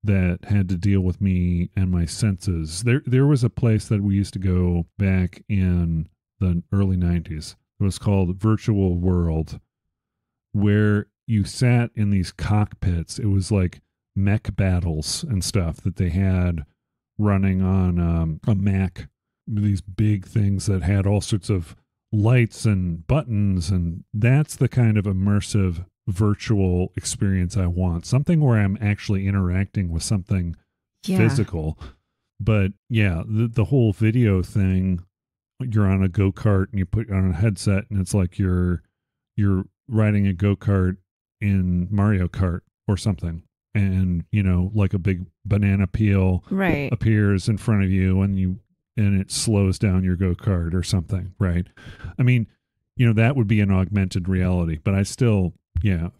that had to deal with me and my senses. There was a place that we used to go back in the early 90s. It was called Virtual World, where you sat in these cockpits. It was like mech battles and stuff that they had running on a Mac. These big things that had all sorts of lights and buttons, and that's the kind of immersive virtual experience I want. Something where I'm actually interacting with something physical. But yeah, the whole video thing, you're on a go-kart and you put on a headset and it's like you're riding a go-kart in Mario Kart or something. And, you know, like a big banana peel Right. appears in front of you and it slows down your go-kart or something, right? I mean, you know, that would be an augmented reality, but I still,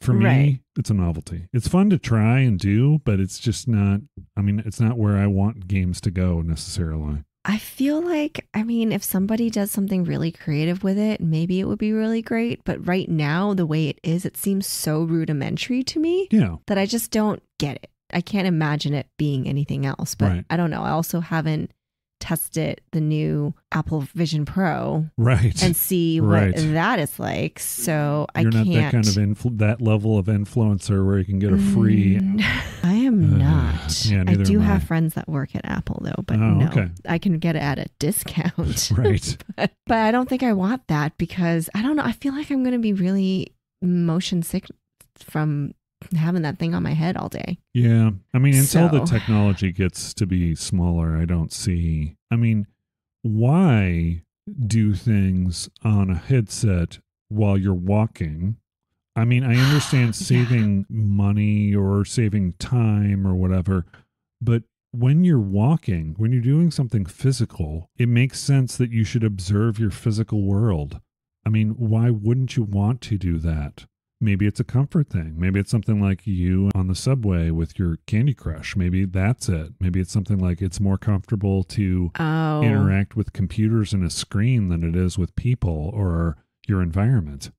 for me, it's a novelty. It's fun to try and do, but it's just not, I mean, it's not where I want games to go necessarily. I feel like, I mean, if somebody does something really creative with it, maybe it would be really great. But right now, the way it is, it seems so rudimentary to me that I just don't get it. I can't imagine it being anything else. But I don't know. I also haven't tested the new Apple Vision Pro and see what that is like. So You're not that kind of that level of influencer where you can get a free. I am not. Yeah, I do have friends that work at Apple though, but I can get it at a discount. Right. but I don't think I want that because I don't know. I feel like I'm going to be really motion sick from having that thing on my head all day. Yeah. I mean, until the technology gets to be smaller, I don't see. I mean, why do things on a headset while you're walking? I mean, I understand saving money or saving time or whatever, but when you're walking, when you're doing something physical, it makes sense that you should observe your physical world. I mean, why wouldn't you want to do that? Maybe it's a comfort thing. Maybe it's something like you on the subway with your Candy Crush. Maybe that's it. Maybe it's something like it's more comfortable to interact with computers and a screen than it is with people or your environment.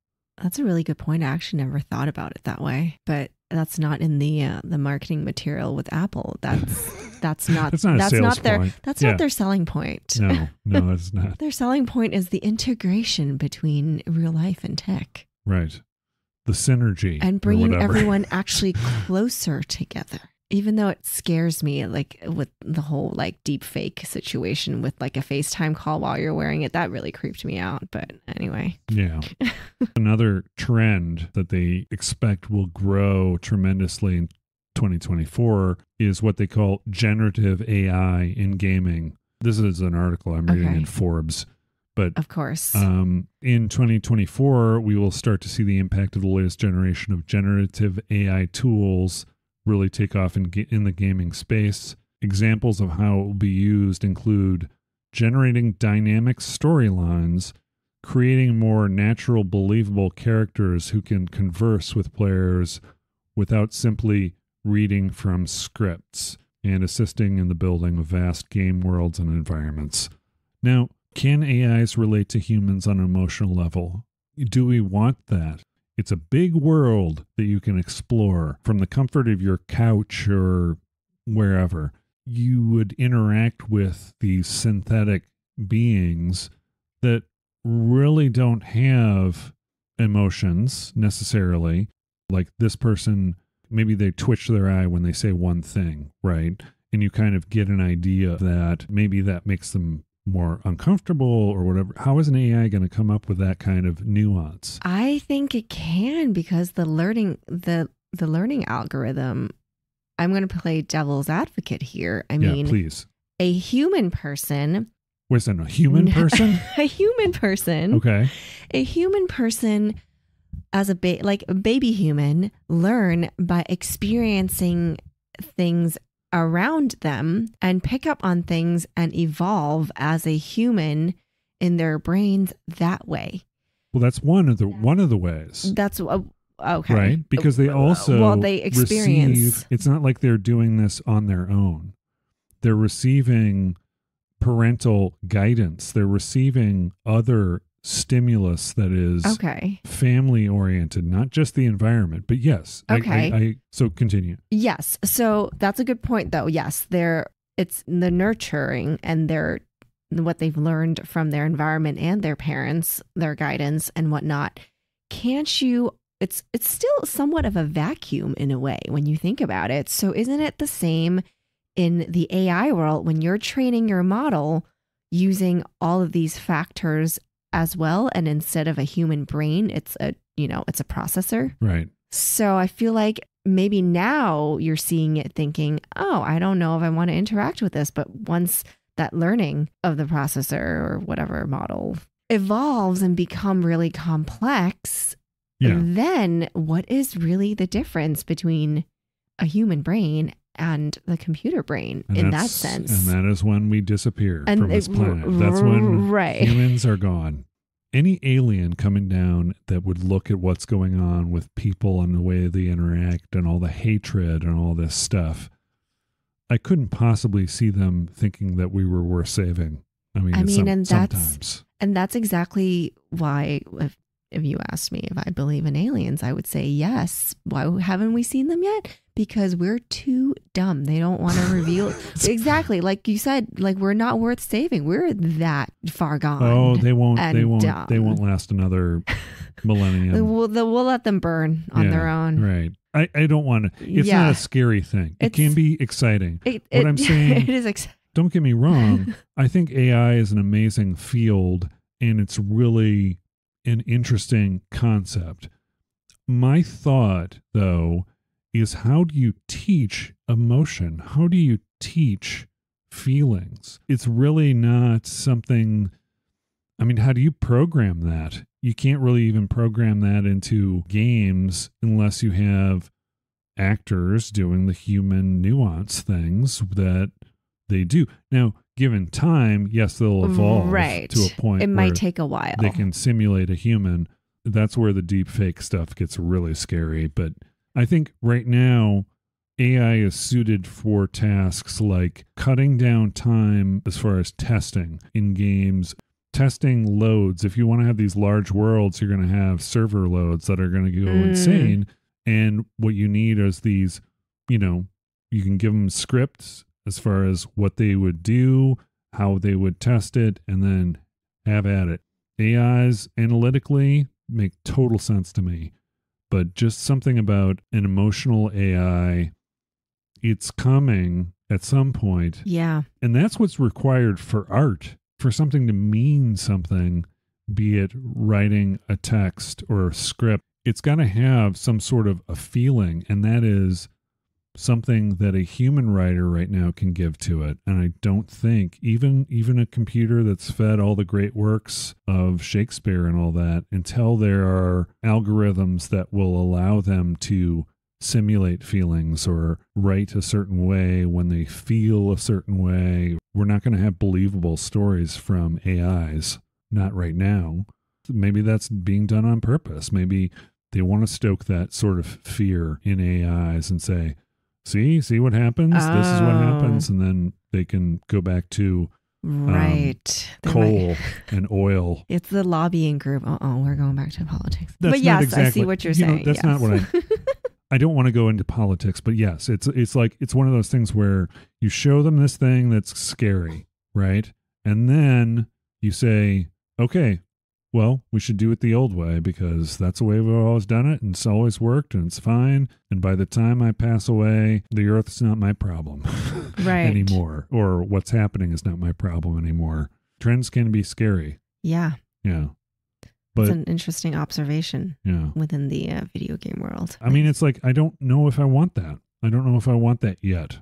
That's a really good point. I actually never thought about it that way, but that's not in the marketing material with Apple. That's not their selling point. No, it's not. Their selling point is the integration between real life and tech. Right. The synergy and bringing everyone actually closer together, even though it scares me, like with the whole like deep fake situation with like a FaceTime call while you're wearing it. That really creeped me out. But anyway. Yeah. Another trend that they expect will grow tremendously in 2024 is what they call generative AI in gaming. This is an article I'm reading in Forbes. But of course, in 2024, we will start to see the impact of the latest generation of generative AI tools really take off in the gaming space. Examples of how it will be used include generating dynamic storylines, creating more natural, believable characters who can converse with players without simply reading from scripts, and assisting in the building of vast game worlds and environments. Now, can AIs relate to humans on an emotional level? Do we want that? It's a big world that you can explore from the comfort of your couch or wherever. You would interact with these synthetic beings that really don't have emotions necessarily. Like this person, maybe they twitch their eye when they say one thing, right? And you kind of get an idea that maybe that makes them more uncomfortable or whatever. How is an AI going to come up with that kind of nuance? I think it can, because the learning algorithm, I'm going to play devil's advocate here. I mean, please. A human person. Wait a second, a human person? A human person. Okay. A human person as a baby human learn by experiencing things around them and pick up on things and evolve as a human in their brains that way. Well, that's one of the ways. That's okay. Right? Because they also they experience. It's not like they're doing this on their own. They're receiving parental guidance. They're receiving other stimulus that is family oriented, not just the environment. But yes, so continue. Yes, so that's a good point, though. Yes, it's the nurturing and what they've learned from their environment and their parents, their guidance and whatnot. Can't you? It's still somewhat of a vacuum in a way when you think about it. So isn't it the same in the AI world when you're training your model using all of these factors as well, and instead of a human brain, it's a processor. Right. So I feel like maybe now you're seeing it thinking, oh, I don't know if I want to interact with this. But once that learning of the processor or whatever model evolves and become really complex, Yeah. then what is really the difference between a human brain and the computer brain in that sense? And that is when we disappear from this planet. That's when humans are gone. Any alien coming down that would look at what's going on with people and the way they interact and all the hatred and all this stuff, I couldn't possibly see them thinking that we were worth saving. I mean, sometimes. And that's exactly why if you asked me if I believe in aliens, I would say yes. Why haven't we seen them yet? Because we're too dumb. They don't want to reveal. Exactly. Like you said, like we're not worth saving. We're that far gone. Oh, they won't last another millennium. We'll let them burn on their own. Right. I don't want to. It's not a scary thing. It can be exciting. What I'm saying, it is exciting. Don't get me wrong. I think AI is an amazing field and it's really an interesting concept. My thought, though, is how do you teach emotion? How do you teach feelings? It's really not something. I mean, how do you program that? You can't really even program that into games unless you have actors doing the human nuance things that they do. Now, given time, yes, they'll evolve to a point. It might take a while. They can simulate a human. That's where the deep fake stuff gets really scary. But I think right now, AI is suited for tasks like cutting down time as far as testing in games, testing loads. If you want to have these large worlds, you're going to have server loads that are going to go insane. And what you need is these, you can give them scripts as far as what they would do, how they would test it, and then have at it. AIs analytically make total sense to me, but just something about an emotional AI, it's coming at some point. Yeah. And that's what's required for art, for something to mean something, be it writing a text or a script. It's got to have some sort of a feeling, and that is something that a human writer right now can give to it. And I don't think even a computer that's fed all the great works of Shakespeare and all that, until there are algorithms that will allow them to simulate feelings or write a certain way when they feel a certain way, we're not going to have believable stories from AIs. Not right now. Maybe that's being done on purpose. Maybe they want to stoke that sort of fear in AIs and say, see what happens? This is what happens. And then they can go back to coal and oil. It's the lobbying group. We're going back to politics. But yes, exactly. I see what you're saying. That's not what I don't want to go into politics, but yes, it's like, it's one of those things where you show them this thing that's scary, right? And then you say, okay, well, we should do it the old way because that's the way we've always done it and it's always worked and it's fine. And by the time I pass away, the earth's not my problem anymore, or what's happening is not my problem anymore. Trends can be scary. Yeah. Yeah. But it's an interesting observation within the video game world. I mean, it's like, I don't know if I want that. I don't know if I want that yet.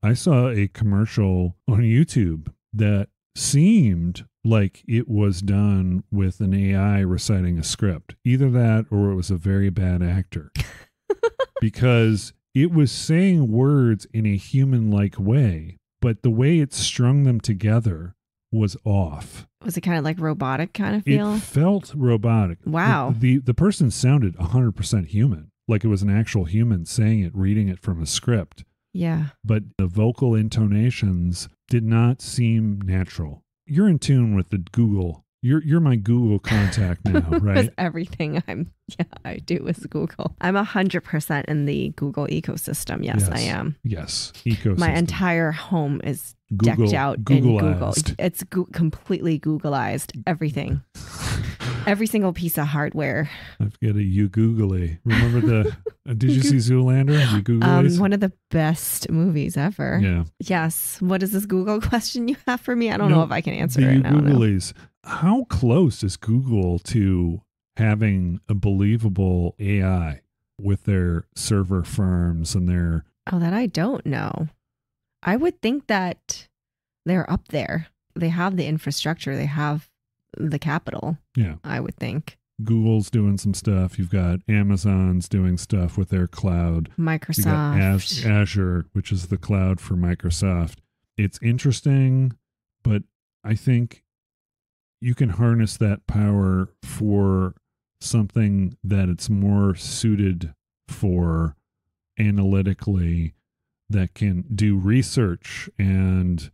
I saw a commercial on YouTube that seemed like it was done with an AI reciting a script. Either that or it was a very bad actor. Because it was saying words in a human-like way, but the way it strung them together was off. Was it kind of like robotic kind of feel? It felt robotic. Wow. The person sounded 100% human, like it was an actual human saying it, reading it from a script. Yeah. But the vocal intonations did not seem natural. You're in tune with the Google. You're my Google contact now, right? Everything I do is Google. I'm 100% in the Google ecosystem. Yes, I am. Yes, ecosystem. My entire home is decked out in Google. It's completely Googleized. Everything. Every single piece of hardware. I've got a You Googly. Remember the? Did you see Zoolander? You Googly. One of the best movies ever. Yeah. Yes. What is this Google question you have for me? I don't know if I can answer it now. Googlies. How close is Google to having a believable AI with their server farms and their? Oh, that I don't know. I would think that they're up there. They have the infrastructure. They have the capital. Yeah. I would think. Google's doing some stuff. You've got Amazon's doing stuff with their cloud. Microsoft. You got Azure, which is the cloud for Microsoft. It's interesting, but I think you can harness that power for something that it's more suited for analytically, that can do research and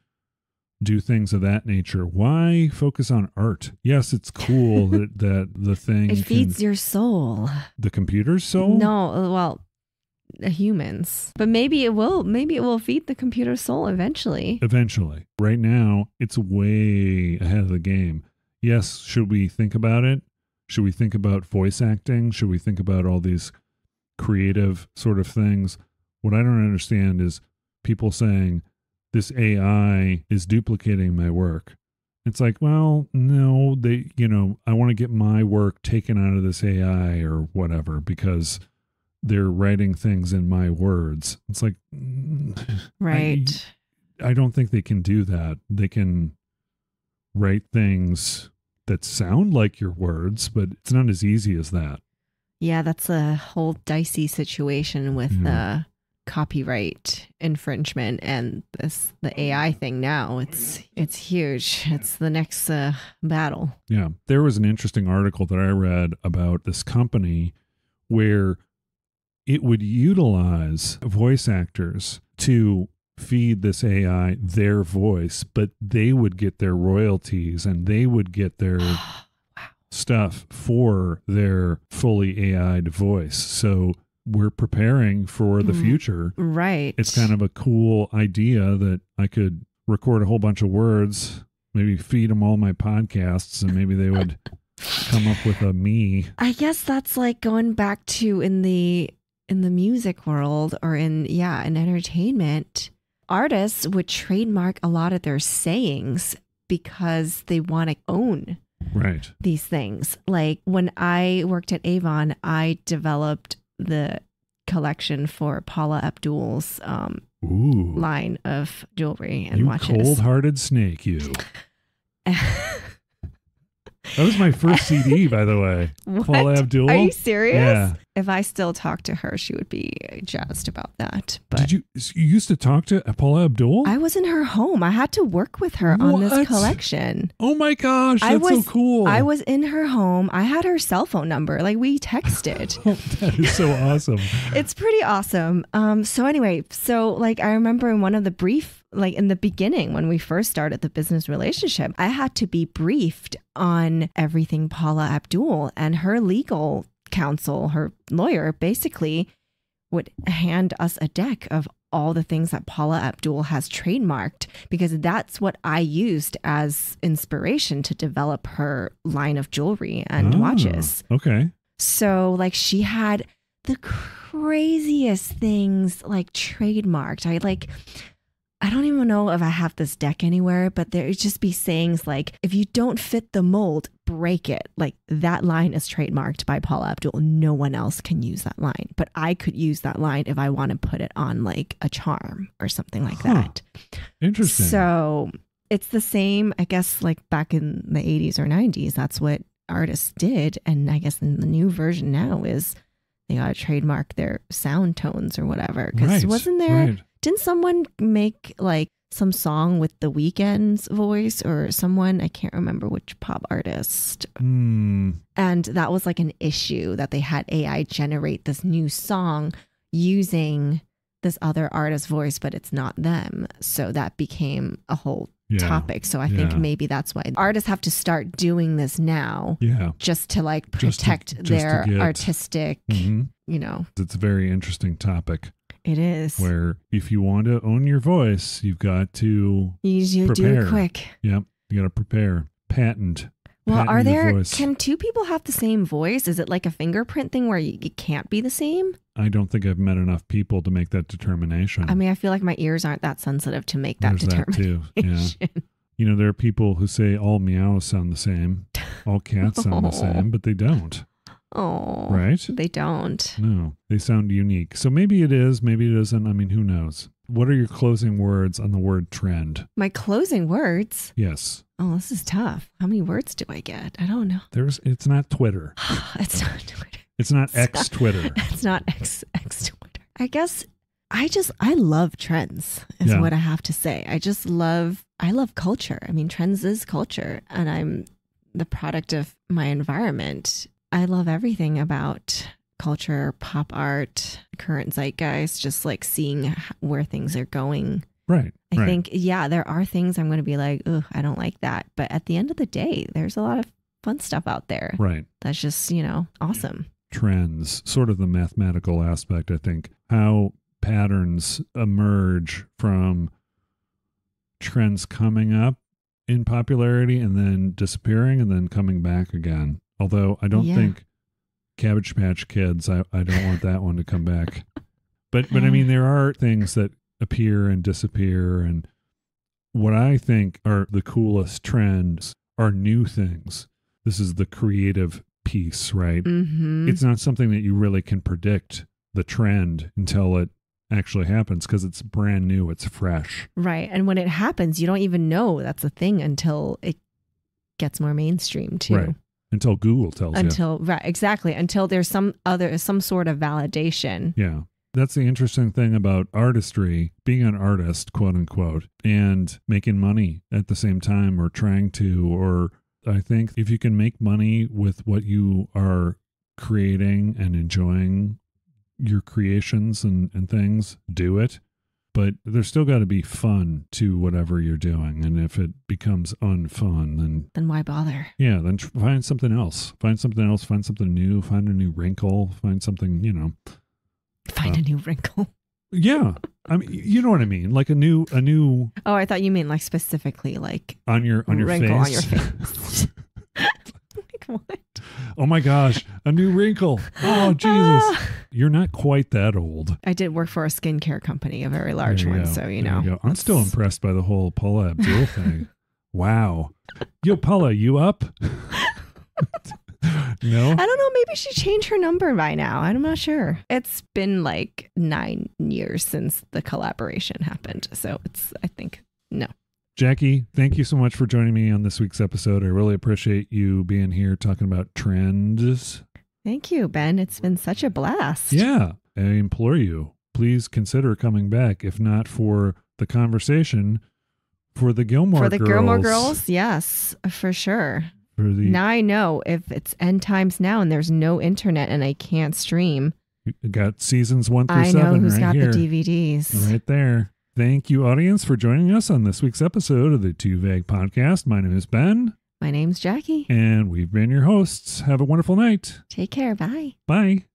do things of that nature. Why focus on art? Yes, it's cool that the thing it feeds your soul. The computer's soul? No, well, humans. But maybe it will feed the computer's soul eventually. Eventually. Right now, it's way ahead of the game. Yes, should we think about it? Should we think about voice acting? Should we think about all these creative sort of things? What I don't understand is people saying this AI is duplicating my work. It's like, well, no, I want to get my work taken out of this AI or whatever because they're writing things in my words. It's like, right. I don't think they can do that. They can write things that sound like your words, but it's not as easy as that. Yeah, that's a whole dicey situation with copyright infringement and the AI thing now. It's huge. It's the next battle. Yeah. There was an interesting article that I read about this company where it would utilize voice actors to feed this AI their voice, but they would get their royalties and they would get their stuff for their fully AI'd voice. So we're preparing for the future. Right. It's kind of a cool idea that I could record a whole bunch of words, maybe feed them all my podcasts, and maybe they would come up with a me. I guess that's like going back to in the music world or in entertainment. Artists would trademark a lot of their sayings because they want to own these things. Like when I worked at Avon, I developed the collection for Paula Abdul's line of jewelry and watches. Cold-hearted snake, you. That was my first CD, by the way. What? Paula Abdul. Are you serious? Yeah. If I still talk to her, she would be jazzed about that. But you used to talk to Paula Abdul? I was in her home. I had to work with her on this collection. Oh my gosh, that's so cool. I was in her home. I had her cell phone number. Like we texted. That is so awesome. It's pretty awesome. So anyway, like I remember in one of the brief, like in the beginning when we first started the business relationship, I had to be briefed on everything Paula Abdul, and her legal counsel, her lawyer, basically would hand us a deck of all the things that Paula Abdul has trademarked, because that's what I used as inspiration to develop her line of jewelry and watches. Okay. So like she had the craziest things like trademarked. I don't even know if I have this deck anywhere, but there would just be sayings like, if you don't fit the mold, break it. Like that line is trademarked by Paula Abdul. No one else can use that line, but I could use that line if I want to put it on like a charm or something like that. Interesting. So it's the same, I guess, like back in the 80s or 90s, that's what artists did. And I guess in the new version now is they got to trademark their sound tones or whatever. Because wasn't there... Didn't someone make like some song with The Weeknd's voice or someone? I can't remember which pop artist. And that was like an issue that they had AI generate this new song using this other artist's voice, but it's not them. So that became a whole topic. So I think maybe that's why artists have to start doing this now. Yeah. Just to like protect their artistic, It's a very interesting topic. It is. Where if you want to own your voice, you've got to prepare. Do it quick. Yep. You got to prepare. Patent. Well, can two people have the same voice? Is it like a fingerprint thing where it can't be the same? I don't think I've met enough people to make that determination. I mean, I feel like my ears aren't that sensitive to make that determination. That too. Yeah. There are people who say all meows sound the same. All cats sound the same, but they don't. Oh, right? They don't. No, they sound unique. So maybe it is, maybe it isn't. I mean, who knows? What are your closing words on the word trend? My closing words? Yes. Oh, this is tough. How many words do I get? I don't know. It's not Twitter. It's not Twitter. It's not X Twitter. It's not X Twitter. I guess I love trends is what I have to say. I love culture. I mean, trends is culture, and I'm the product of my environment. I love everything about culture, pop art, current zeitgeist, just like seeing where things are going. Right. I think, there are things I'm going to be like, ugh, I don't like that. But at the end of the day, there's a lot of fun stuff out there. Right. That's just, awesome. Trends, sort of the mathematical aspect, I think, how patterns emerge from trends coming up in popularity and then disappearing and then coming back again. Although I don't think Cabbage Patch Kids, I don't want that one to come back. But I mean, there are things that appear and disappear, and what I think are the coolest trends are new things. This is the creative piece, right? Mm-hmm. It's not something that you really can predict the trend until it actually happens because it's brand new, it's fresh. Right. And when it happens, you don't even know that's a thing until it gets more mainstream too. Right. Until Google tells you. Right, exactly. Until there's some sort of validation. Yeah. That's the interesting thing about artistry, being an artist, quote unquote, and making money at the same time, or trying to, or I think if you can make money with what you are creating and enjoying your creations and things, do it. But there's still got to be fun to whatever you're doing. And if it becomes unfun, then why bother? Yeah, then find something else. Find something else. Find something new. Find a new wrinkle. Find something, Find a new wrinkle. Yeah. I mean, you know what I mean? Like a new. Oh, I thought you mean like specifically like on your wrinkle face. On your face. Like what? Oh my gosh, a new wrinkle. Oh, Jesus. You're not quite that old. I did work for a skincare company, a very large one. So, There you go. I'm still impressed by the whole Paula Abdul thing. Wow. Yo, Paula, you up? No? I don't know. Maybe she changed her number by now. I'm not sure. It's been like 9 years since the collaboration happened. So I think, no. Jackie, thank you so much for joining me on this week's episode. I really appreciate you being here talking about trends. Thank you, Ben. It's been such a blast. Yeah. I implore you, please consider coming back, if not for the conversation, for the Gilmore Girls. For the Gilmore Girls, yes, for sure. Now I know if it's end times now and there's no internet and I can't stream. You got seasons 1 through 7 I know who's right got here. the DVDs. Right there. Thank you, audience, for joining us on this week's episode of the Too Vague Podcast. My name is Ben. My name's Jackie. And we've been your hosts. Have a wonderful night. Take care. Bye. Bye.